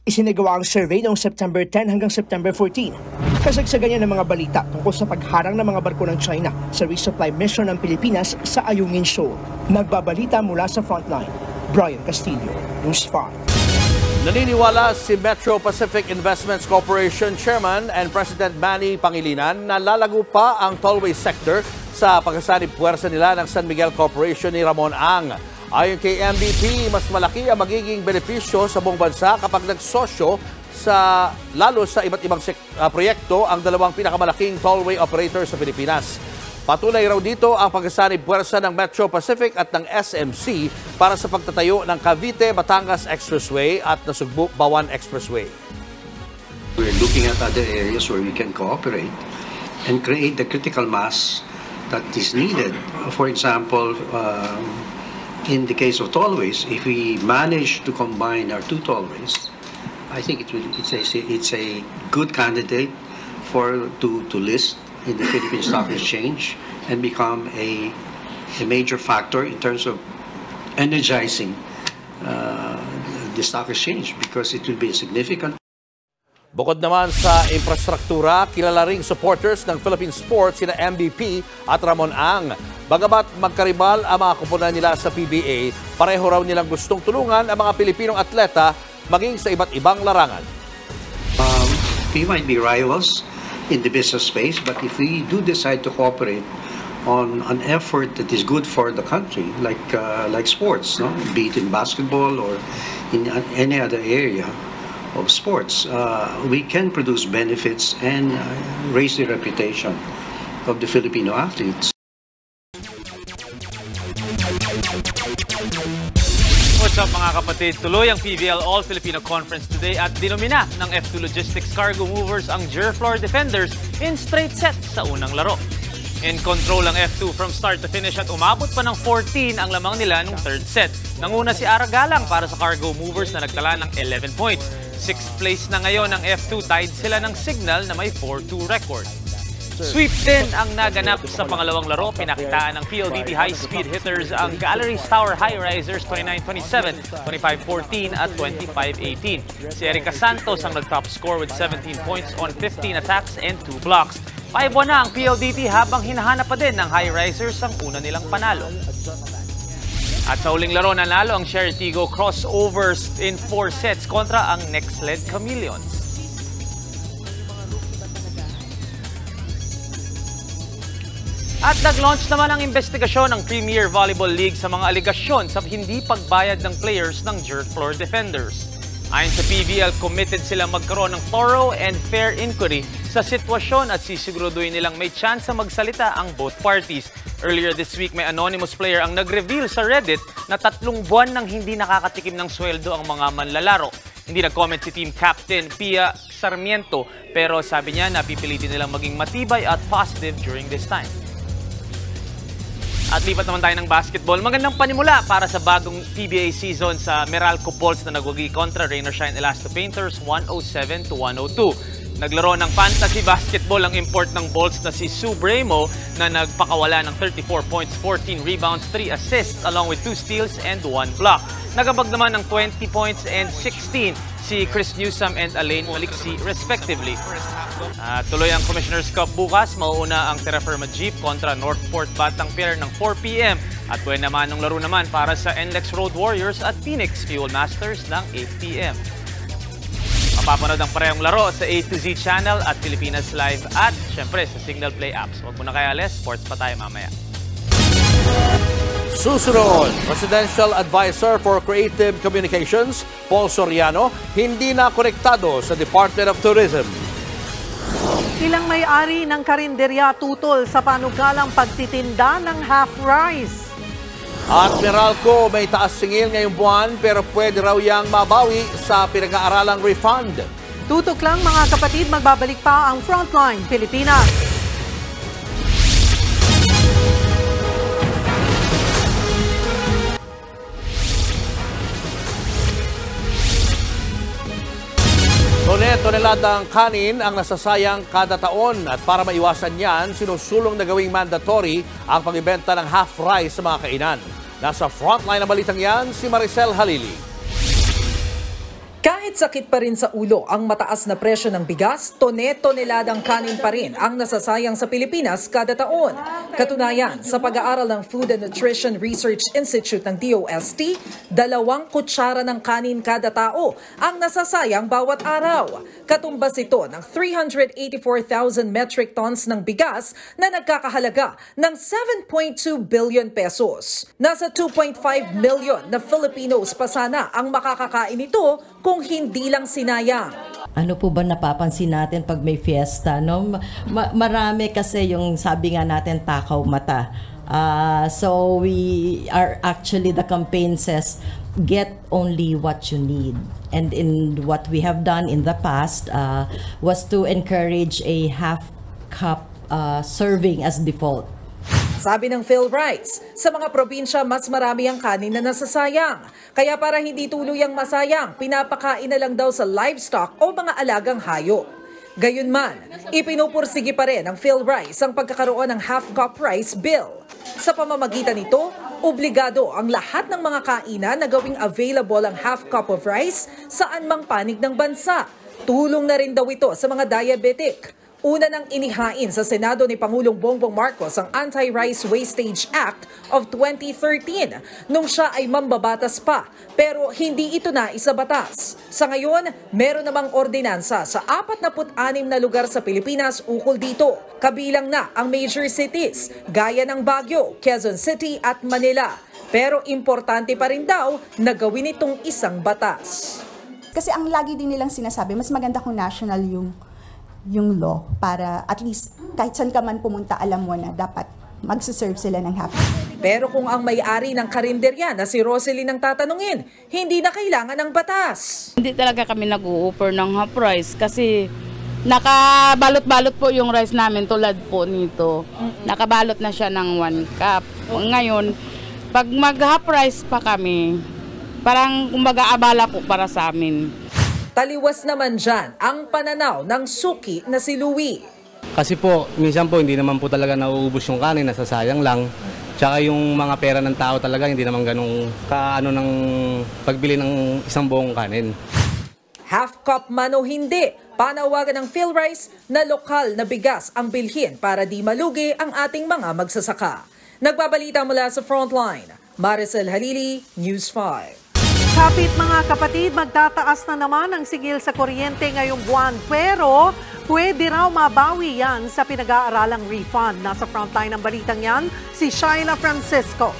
Isinagawa ang survey noong September 10 hanggang September 14. Kasagsagan niya ng mga balita tungkol sa pagharang ng mga barko ng China sa resupply mission ng Pilipinas sa Ayungin Shoal. Nagbabalita mula sa frontline, Brian Castillo, News 5. Naniniwala si Metro Pacific Investments Corporation Chairman and President Manny Pangilinan na lalago pa ang tollway sector sa pagkasanib puwersa nila ng San Miguel Corporation ni Ramon Ang. Ayon kay MVP, mas malaki ang magiging benepisyo sa buong bansa kapag nagsosyo lalo sa iba't ibang proyekto ang dalawang pinakamalaking tollway operator sa Pilipinas. Patuloy raw dito ang pagkasanib puwersa ng Metro Pacific at ng SMC para sa pagtatayo ng Cavite-Batangas Expressway at Nasugbu-Bawan Expressway. We're looking at other areas where we can cooperate and create the critical mass that is needed. For example, in the case of tollways, if we manage to combine our two tollways, I think it's a good candidate to list in the Philippine Stock Exchange and become a major factor in terms of energizing the stock exchange because it will be significant. Bukod naman sa infrastruktura, kilala ring supporters ng Philippine Sports sina MVP at Ramon Ang. Bagamat magkaribal ang mga kupunan nila sa PBA, pareho raw nilang gustong tulungan ang mga Pilipinong atleta maging sa iba't ibang larangan. We might be rivals in the business space, but if we do decide to cooperate on an effort that is good for the country, like sports, no? Be it in basketball or in any other area of sports, we can produce benefits and raise the reputation of the Filipino athletes. What's up mga kapatid? Tuloy ang PBL All-Filipino Conference today at dinomina ng F2 Logistics Cargo Movers ang Gerflor Defenders in straight set sa unang laro. In control ang F2 from start to finish at umabot pa ng 14 ang lamang nila nung third set. Nanguna si Aragalang para sa Cargo Movers na nagtala ng 11 points. 6th place na ngayon ang F2, tied sila ng Signal na may 4-2 record. Sweep din ang naganap sa pangalawang laro. Pinakitaan ng PLDT high-speed hitters ang Galleries Tower High Risers 29-27, 25-14 at 25-18. Si Erica Santos ang nag-top score with 17 points on 15 attacks and 2 blocks. 5-1 na ang PLDT habang hinahanap pa din ng High Risers ang una nilang panalo. At sa huling laro, nanalo ang Sherry Tigo crossovers in 4 sets kontra ang Next-led Chameleons. At nag-launch naman ang investigasyon ng Premier Volleyball League sa mga aligasyon sa hindi pagbayad ng players ng jerk floor defenders. Ayon sa PVL, committed silang magkaroon ng thorough and fair inquiry sa sitwasyon at sisiguraduhin nilang may chance magsalita ang both parties. Earlier this week, may anonymous player ang nag-reveal sa Reddit na 3 buwan nang hindi nakakatikim ng sweldo ang mga manlalaro. Hindi nag-comment si team captain Pia Sarmiento, pero sabi niya na pipilitin nilang maging matibay at positive during this time. At lipat naman tayo ng basketball. Magandang panimula para sa bagong PBA season sa Meralco Bulls na nagwagi kontra Rain or Shine Elasto Painters 107-102. Naglaro ng fantasy basketball ang import ng Bulls na si Sue Bremo na nagpakawala ng 34 points, 14 rebounds, 3 assists along with 2 steals and 1 block. Nagabag naman ng 20 points and 16 si Chris Newsome and Elaine Maliksi respectively. Tuloy ang Commissioner's Cup bukas. Mauuna ang Terra Firma Jeep kontra Northport Batang Pier ng 4 p.m. At buwan naman ng laro naman para sa NLEX Road Warriors at Phoenix Fuel Masters ng 8 p.m. Mapapanood ang parehong laro sa A to Z channel at Pilipinas Live at syempre sa Signal Play apps. Huwag mo na kaya alis, sports pa tayo mamaya. Susunod, Presidential Advisor for Creative Communications, Paul Soriano, hindi na konektado sa Department of Tourism. Ilang may-ari ng karinderya tutol sa panukalang pagtitinda ng half rice. At Meralco may taas singil ngayong buwan pero pwede raw yang mabawi sa pinag-aaralang refund. Tutok lang mga kapatid, magbabalik pa ang Frontline Pilipinas. Toneladang kanin ang nasasayang kada taon at para maiwasan yan, sinusulong na gawing mandatory ang pagbibenta ng half rice sa mga kainan. Nasa frontline ng balitang yan, si Maricel Halili. Kahit sakit pa rin sa ulo ang mataas na presyo ng bigas, toneladang kanin pa rin ang nasasayang sa Pilipinas kada taon. Katunayan, sa pag-aaral ng Food and Nutrition Research Institute ng DOST, 2 kutsara ng kanin kada tao ang nasasayang bawat araw. Katumbas ito ng 384,000 metric tons ng bigas na nagkakahalaga ng 7.2 billion pesos. Nasa 2.5 million na Filipinos pa sana ang makakakain ito kung hindi lang sinayang. Ano po ba napapansin natin pag may fiesta? No? Marami kasi yung sabi nga natin takaw mata. So we are actually, the campaign says, get only what you need. And in what we have done in the past was to encourage a half cup serving as default. Sabi ng PhilRice, sa mga probinsya mas marami ang kanin na nasasayang. Kaya para hindi tuluyang masayang, pinapakain na lang daw sa livestock o mga alagang hayop. Gayunman, ipinupursige pa rin ng PhilRice ang pagkakaroon ng half-cup rice bill. Sa pamamagitan nito, obligado ang lahat ng mga kainan na gawing available ang half-cup of rice saan mang panig ng bansa. Tulong na rin daw ito sa mga diabetic. Una nang inihain sa Senado ni Pangulong Bongbong Marcos ang Anti-Rice Wastage Act of 2013 nung siya ay mambabatas pa, pero hindi ito na isabatas. Sa ngayon, meron namang ordinansa sa 46 na lugar sa Pilipinas ukol dito. Kabilang na ang major cities gaya ng Baguio, Quezon City at Manila. Pero importante pa rin daw na gawin itong isang batas. Kasi ang lagi din nilang sinasabi, mas maganda kung national yung law para at least kahit saan ka man pumunta, alam mo na dapat magsiserve sila ng half. Pero kung ang may-ari ng karinderya na si Rosalie nang tatanungin, hindi na kailangan ng batas. Hindi talaga kami nag-o-offer ng half price kasi Nakabalot-balot po yung rice namin tulad po nito. Nakabalot na siya ng 1 cup. Ngayon, pag mag-half rice pa kami, parang kumbaga abala po para sa amin. Taliwas naman dyan ang pananaw ng suki na si Louie. Kasi po, minsan po hindi naman po talaga nauubos yung kanin, nasasayang lang. Tsaka yung mga pera ng tao talaga hindi naman ganong kaano ng pagbili ng isang buong kanin. Half cup man o hindi, panawagan ng PhilRice na lokal na bigas ang bilhin para di malugi ang ating mga magsasaka. Nagbabalita mula sa Frontline, Maricel Halili, News 5. Kapit mga kapatid, magtataas na naman ang sigil sa kuryente ngayong buwan pero pwede raw mabawi yan sa pinag-aaralang refund. Nasa frontline ng balitang yan, si Shaila Francisco.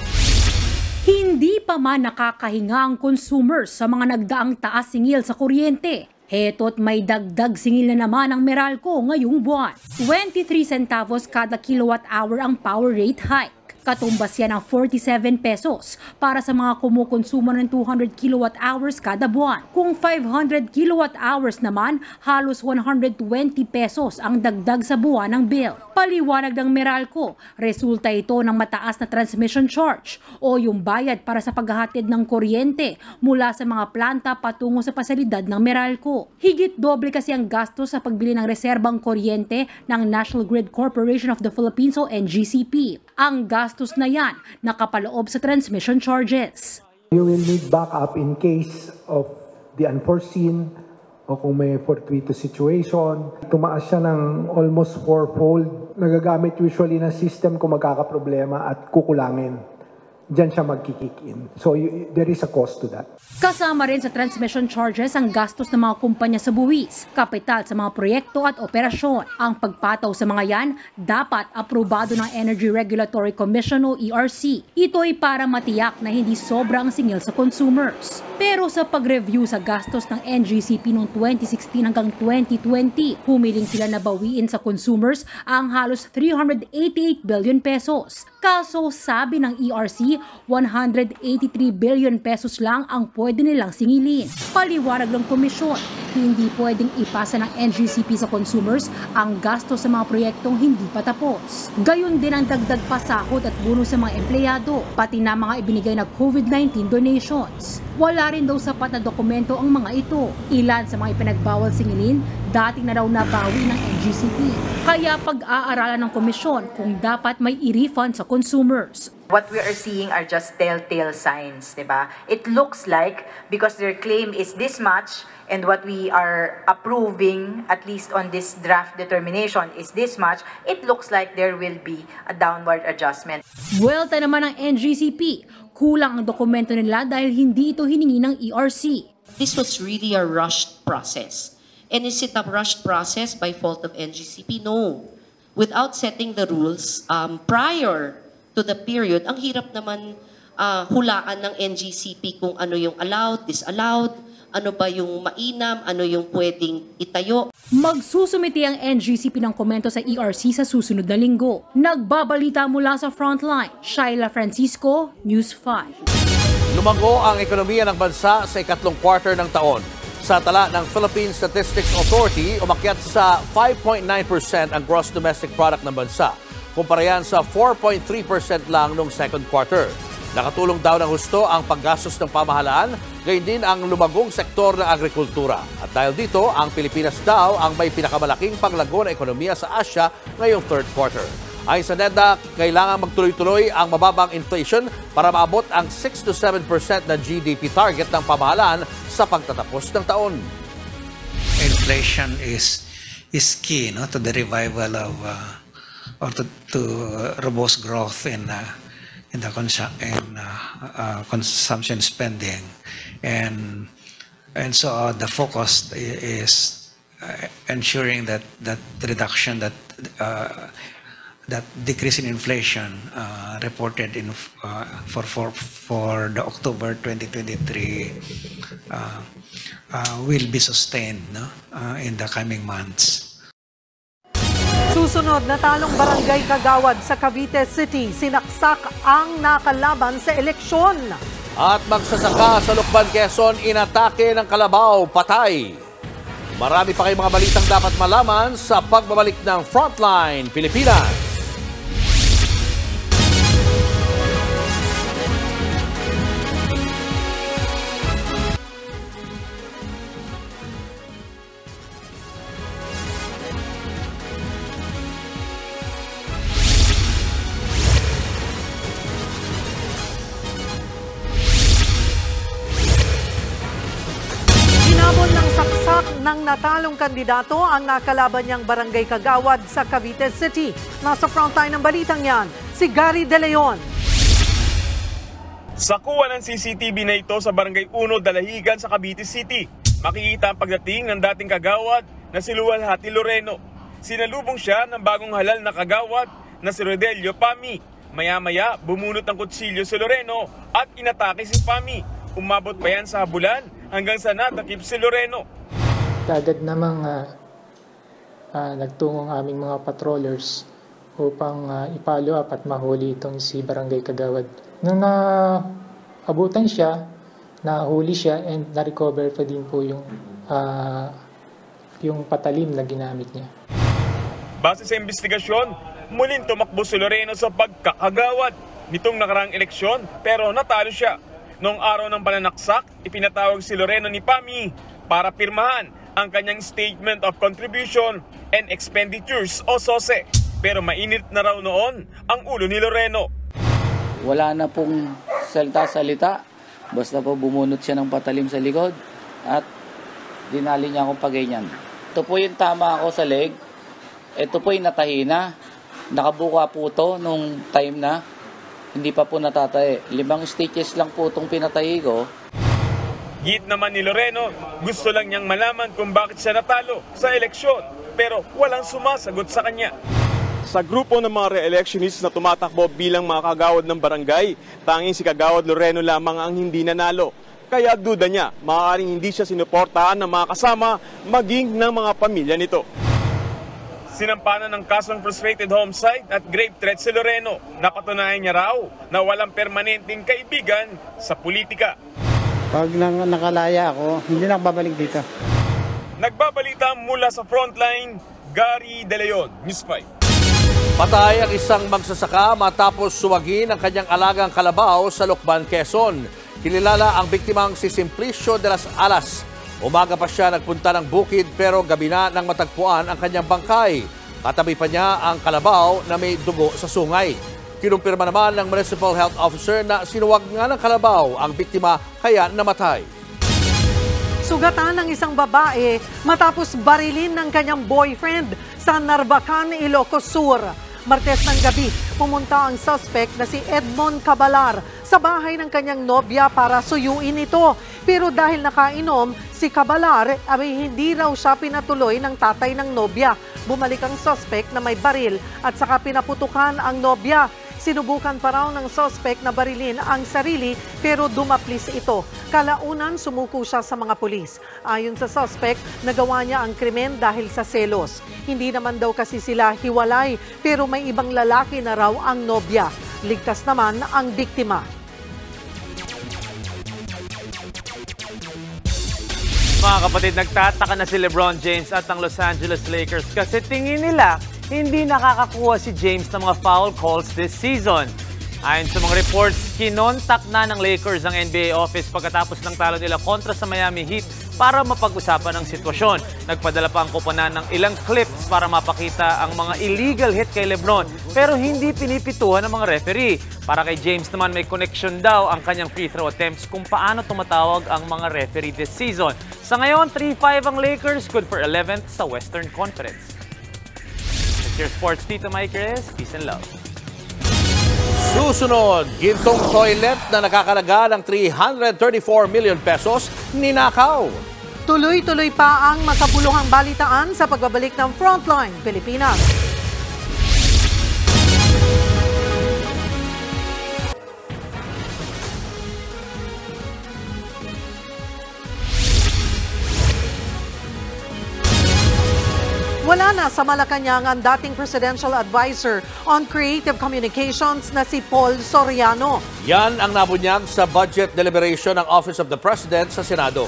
Hindi pa man nakakahinga ang consumers sa mga nagdaang taas singil sa kuryente. Heto't may dagdag singil na naman ang Meralco ngayong buwan. 23 centavos kada kilowatt hour ang power rate hike. Katumbas yan ng 47 pesos para sa mga kumukonsumo ng 200 kilowatt hours kada buwan. Kung 500 kilowatt hours naman, halos 120 pesos ang dagdag sa buwan ng bill. Paliwanag ng Meralco, resulta ito ng mataas na transmission charge o yung bayad para sa paghahatid ng kuryente mula sa mga planta patungo sa pasilidad ng Meralco. Higit doble kasi ang gastos sa pagbili ng reserbang kuryente ng National Grid Corporation of the Philippines o NGCP. Ang gastos na yan nakapaloob sa transmission charges. You will need backup in case of the unforeseen o kung may fortuitous situation. Tumaas siya ng almost 4-fold. Nagagamit usually na system kung magkakaproblema at kukulangin. Diyan siya magkikick in. So there is a cost to that. Kasama rin sa transmission charges ang gastos ng mga kumpanya sa buwis, kapital sa mga proyekto at operasyon. Ang pagpataw sa mga yan dapat aprobado ng Energy Regulatory Commission o ERC. Ito ay para matiyak na hindi sobra ang singil sa consumers. Pero sa pag-review sa gastos ng NGCP noong 2016 hanggang 2020, humiling sila na bawiin sa consumers ang halos 388 billion pesos. Kaso sabi ng ERC, 183 billion pesos lang ang pwede nilang singilin. Paliwanag ng komisyon, hindi pwedeng ipasa ng NGCP sa consumers ang gasto sa mga proyektong hindi pa tapos. Gayon din ang dagdag pasahod at bonus sa mga empleyado, pati na mga ibinigay na COVID-19 donations. Wala rin daw sapat na dokumento ang mga ito. Ilan sa mga ipinagbawal singilin, dating na raw nabawi ng NGCP. Kaya pag-aaralan ng komisyon kung dapat may i-refund sa consumers. What we are seeing are just telltale signs, diba? It looks like, because their claim is this much, and what we are approving, at least on this draft determination, is this much, it looks like there will be a downward adjustment. Buwelta naman ng NGCP, kulang ang dokumento nila dahil hindi ito hiningi ng ERC. This was really a rushed process. And is it a rushed process by fault of NGCP? No. Without setting the rules prior to the period, ang hirap naman hulaan ng NGCP kung ano yung allowed, disallowed, ano ba yung mainam, ano yung pwedeng itayo. Magsusumiti ang NGCP ng komento sa ERC sa susunod na linggo. Nagbabalita mula sa Frontline, Shaila Francisco, News 5. Lumago ang ekonomiya ng bansa sa ikatlong quarter ng taon. Sa tala ng Philippine Statistics Authority, umakyat sa 5.9% ang gross domestic product ng bansa. Kumpara yan sa 4.3% lang noong second quarter. Nakatulong daw ng husto ang paggastos ng pamahalaan, gayon din ang lumagong sektor ng agrikultura. At dahil dito, ang Pilipinas daw ang may pinakamalaking paglago na ekonomiya sa Asia ngayong third quarter. Ayon sa NEDA, kailangan magtuloy-tuloy ang mababang inflation para maabot ang 6 to 7% na GDP target ng pamahalaan sa pagtatapos ng taon. Inflation is key, no, to the revival of or to robust growth in the consumption spending, and so the focus is ensuring that reduction, that decrease in inflation reported in for the October 2023 will be sustained, no, in the coming months. Susunod na talong barangay Kagawad sa Cavite City, sinaksak ang nakalaban sa eleksyon. At magsasaka sa Lukban, Quezon, inatake ng kalabaw, patay. Marami pa kayong mga balitang dapat malaman sa pagbabalik ng Frontline Pilipinas. Ng natalong kandidato ang nakalaban niyang barangay kagawad sa Cavite City. Nasa frontline ng balitang yan, si Gary De Leon. Sa kuha ng CCTV na ito sa Barangay 1 Dalahigan sa Cavite City, makikita ang pagdating ng dating kagawad na si Luwalhati Loreno. Sinalubong siya ng bagong halal na kagawad na si Rodelio Pami. Maya-maya, bumunot ng kutsilyo si Loreno at inatake si Pami. Umabot pa yan sa habulan hanggang sa natakip si Loreno. Agad namang nagtungo ang aming mga patrollers upang i-follow up at mahuli itong si Barangay Kagawad. Nung naabutan siya, nahuli siya and na-recover pa din po yung patalim na ginamit niya. Base sa investigasyon, muling tumakbo si Loreno sa pagkakagawad nitong nakaraang eleksyon pero natalo siya. Noong araw ng pananaksak, ipinatawag si Loreno ni Pami para pirmahan ang kanyang Statement of Contribution and Expenditures o SOSE. Pero mainit na raw noon ang ulo ni Loreno. Wala na pong salita-salita. Basta po bumunot siya ng patalim sa likod at dinali niya akong paganyan. Ito po yung tama ako sa leg. Ito po yung natahina. Nakabuka po ito nung time na hindi pa po natatae. 5 stitches lang po itong pinatahi ko. Git naman ni Loreno, gusto lang niyang malaman kung bakit siya natalo sa eleksyon, pero walang sumasagot sa kanya. Sa grupo ng mga re-electionists na tumatakbo bilang mga kagawad ng barangay, tanging si Kagawad Loreno lamang ang hindi nanalo. Kaya duda niya, maaaring hindi siya sinuportahan ng mga kasama, maging ng mga pamilya nito. Sinampanan ng kasong frustrated homicide at grave threat si Loreno. Napatunayan niya raw na walang permanenteng kaibigan sa politika. Pag nakalaya ako, hindi na babalik dito. Nagbabalita mula sa Frontline, Gary De Leon, News 5. Patay ang isang magsasaka matapos suwagin ang kanyang alagang kalabaw sa Lucban, Quezon. Kilala ang biktimang si Simplicio de las Alas. Umaga pa siya nagpunta ng bukid pero gabi na nang matagpuan ang kanyang bangkay. Katabi pa niya ang kalabaw na may dugo sa sungay. Kinumpirma naman ng Municipal Health Officer na sinuwag nga ng kalabaw ang biktima kaya namatay. Sugatan ng isang babae matapos barilin ng kanyang boyfriend sa Narvacan, Ilocos Sur. Martes ng gabi, pumunta ang suspect na si Edmond Cabalar sa bahay ng kanyang nobya para suyuin ito. Pero dahil nakainom, si Cabalar ay hindi raw siya pinatuloy ng tatay ng nobya. Bumalik ang suspect na may baril at saka pinaputukan ang nobya. Sinubukan pa raw ng suspect na barilin ang sarili pero dumaplis ito. Kalaunan sumuko siya sa mga pulis. Ayon sa suspect, nagawa niya ang krimen dahil sa selos. Hindi naman daw kasi sila hiwalay pero may ibang lalaki na raw ang nobya. Ligtas naman ang biktima. Mga kapatid, nagtataka na si LeBron James at ang Los Angeles Lakers kasi tingin nila hindi nakakakuha si James ng mga foul calls this season. Ayon sa mga reports, kinontak na ng Lakers ang NBA office pagkatapos ng talo nila kontra sa Miami Heat para mapag-usapan ang sitwasyon. Nagpadala pa ang koponan ng ilang clips para mapakita ang mga illegal hit kay LeBron pero hindi pinipituhan ng mga referee. Para kay James naman may connection daw ang kanyang free throw attempts kung paano tumatawag ang mga referee this season. Sa ngayon, 3-5 ang Lakers, good for 11th sa Western Conference. Your Sports Tito Mike Reyes, peace and love. Susunod, gintong toilet na nakakalaga ng 334 million pesos ninakaw. Tuloy-tuloy pa ang makabuluhang balitaan sa pagbabalik ng Frontline Pilipinas. Wala na sa Malacanang ang dating Presidential Advisor on Creative Communications na si Paul Soriano. Yan ang nabunyag sa budget deliberation ng Office of the President sa Senado.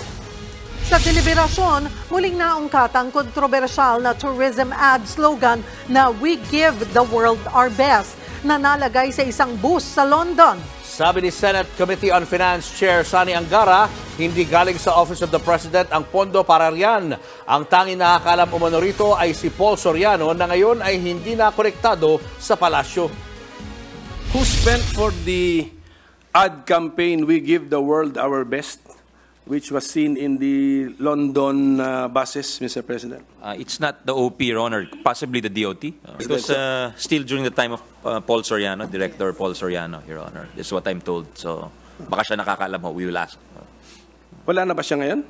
Sa deliberasyon, muling naungkat ang kontrobersyal na tourism ad slogan na "We give the world our best" na nalagay sa isang bus sa London. Sabi ni Senate Committee on Finance Chair Sani Angara, hindi galing sa Office of the President ang pondo para riyan. Ang tanging nakakalam umano rito ay si Paul Soriano na ngayon ay hindi na konektado sa palasyo. Who spent for the ad campaign "We Give the World Our Best", which was seen in the London buses, Mr. President? It's not the OP, Your Honor, possibly the DOT. It was still during the time of Paul Soriano, Director Paul Soriano, Your Honor. That's what I'm told. So, baka siya nakakalam mo. We will ask. Wala na ba siya ngayon?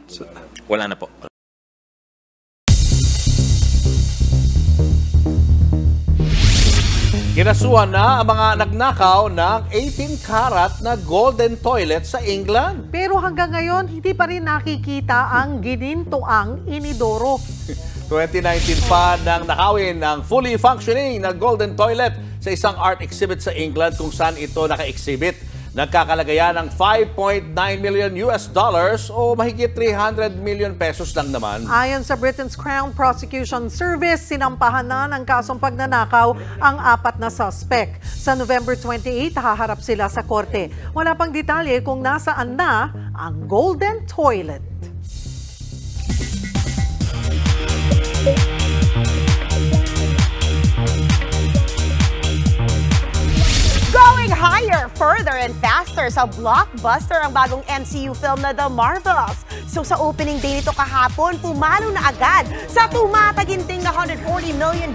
Wala na po. Kinasuhan na ang mga nagnakaw ng 18-karat na golden toilet sa England. Pero hanggang ngayon, hindi pa rin nakikita ang ginintoang inidoro. 2019 pa nang nakawin ang fully functioning na golden toilet sa isang art exhibit sa England kung saan ito naka-exhibit. Nagkakalagayan ng $5.9 million o mahigit 300 million pesos lang naman. Ayon sa Britain's Crown Prosecution Service, sinampahan na ng kasong pagnanakaw ang 4 na suspect. Sa November 28, haharap sila sa korte. Wala pang detalye kung nasaan na ang golden toilet. Going higher, further, and faster sa blockbuster ang bagong MCU film na The Marvels. So sa opening day nito kahapon, pumalo na agad sa tumataginting na $140 million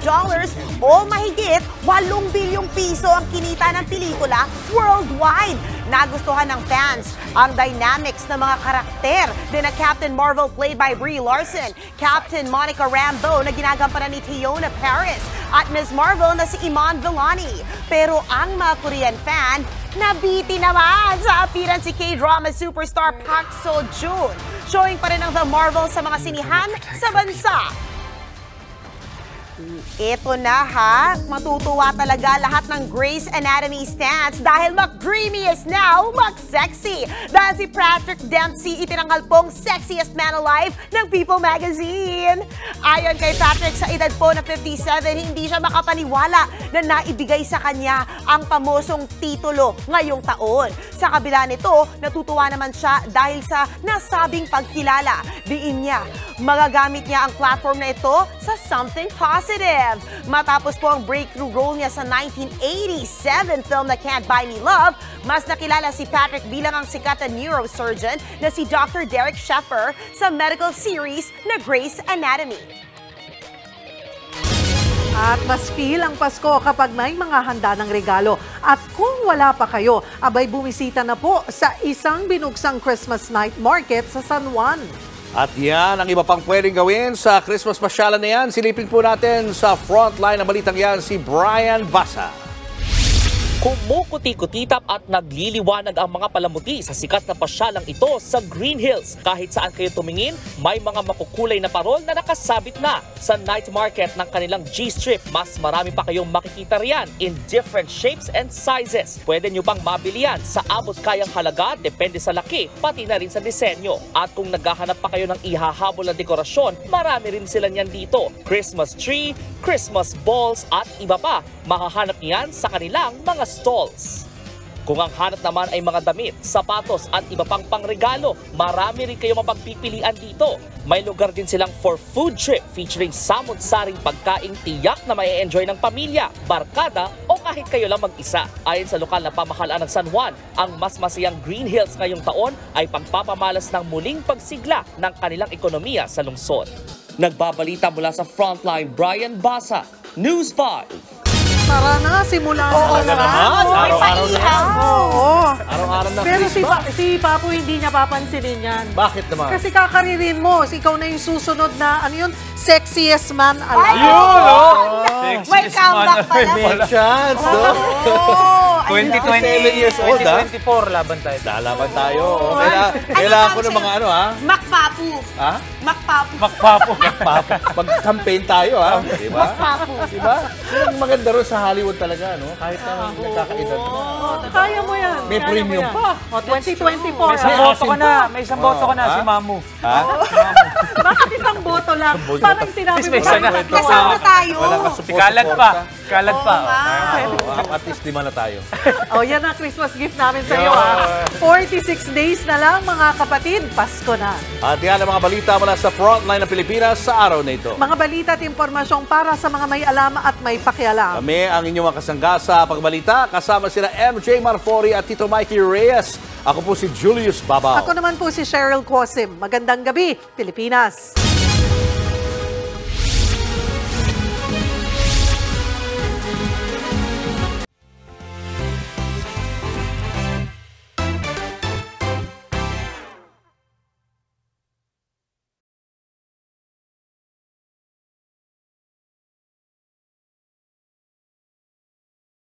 o mahigit 8 bilyong piso ang kinita ng pelikula worldwide. Nagustuhan ng fans ang dynamics ng mga karakter din na Captain Marvel played by Brie Larson, Captain Monica Rambeau na ginagampanan ni Teyonah Parris, at Ms. Marvel na si Iman Vellani. Pero ang mga Korean fan, nabiti naman sa appearance si K-drama superstar Park Seo-joon. Showing pa rin ang The Marvel sa mga sinihan sa bansa. Ito na ha, matutuwa talaga lahat ng Grey's Anatomy stans dahil mag-dreamy is now mag-sexy. Dahil si Patrick Dempsey itinanghal pong sexiest man alive ng People Magazine. Ayon kay Patrick, sa edad po na 57, hindi siya makapaniwala na naibigay sa kanya ang pamosong titulo ngayong taon. Sa kabila nito, natutuwa naman siya dahil sa nasabing pagkilala. Diin niya, magagamit niya ang platform na ito sa something positive. Matapos po ang breakthrough role niya sa 1987 film na Can't Buy Me Love, mas nakilala si Patrick bilang ang sikat na neurosurgeon na si Dr. Derek Sheffer sa medical series na Grey's Anatomy. At mas feel ang Pasko kapag may mga handa ng regalo. At kung wala pa kayo, abay bumisita na po sa isang binuksang Christmas night market sa San Juan. At yan ang iba pang pwedeng gawin sa Christmas pasyalan na yan. Silipin po natin sa frontline ng balitang yan si Brian Basa. Kumukuti-kutitap at nagliliwanag ang mga palamuti sa sikat na pasyalang ito sa Green Hills. Kahit saan kayo tumingin, may mga makukulay na parol na nakasabit na. Sa night market ng kanilang G-Strip, mas marami pa kayong makikita riyan in different shapes and sizes. Pwede nyo pang mabili yan sa abot kayang halaga, depende sa laki, pati na rin sa disenyo. At kung naghahanap pa kayo ng ihahabol na dekorasyon, marami rin sila niyan dito. Christmas tree, Christmas balls at iba pa. Mahahanap niyan sa kanilang mga stalls. Kung ang hanap naman ay mga damit, sapatos at iba pang pangregalo, marami rin kayong mapagpipilian dito. May lugar din silang for food trip featuring samot-saring pagkaing tiyak na mai-enjoy ng pamilya, barkada o kahit kayo lang mag-isa. Ayon sa lokal na pamahalaan ng San Juan, ang mas masayang Green Hills ngayong taon ay pagpapamalas ng muling pagsigla ng kanilang ekonomiya sa lungsod. Nagbabalita mula sa Frontline, Brian Basa, News 5. Tara na, simulan na naman. Araw-araw na yan. Oo. Araw-araw na Pero Christmas. si Papo hindi niya papansinin yan. Bakit naman? Kasi kakaririn mo, ikaw na yung susunod na, ano yun, sexiest man alive. Ayun, May comeback pala. May chance, no? Oo. years old, ha? 2024, laban tayo. Lalaban tayo. Kailangan ko ng mga ano, ha? Makpapu. Ha? Makpapu. Makpapu. Mag-campaign tayo, ha? Diba? Makpapu. Diba? Yung maganda rin sa Hollywood talaga, no? Kahit na nagkakaedad. Kaya mo yan. May premium pa. 2024. May isang boto ka na. May isang boto ka na, si Mamu. Ha? Bakit isang boto lang? Parang sinabi mo kasama tayo. Kalad pa. Kalad pa. At least 5 na tayo. Yan ang Christmas gift namin sa iyo. 46 days na lang, mga kapatid. Pasko na. At yan ang mga balita mula sa frontline ng Pilipinas sa araw na ito. Mga balita at impormasyong para sa mga may alam at may pakialam. Kami ang inyong kasangga sa pagbalita. Kasama sila MJ Marfori at Tito Mikey Reyes. Ako po si Julius Babaw. Ako naman po si Cheryl Quosim. Magandang gabi, Pilipinas.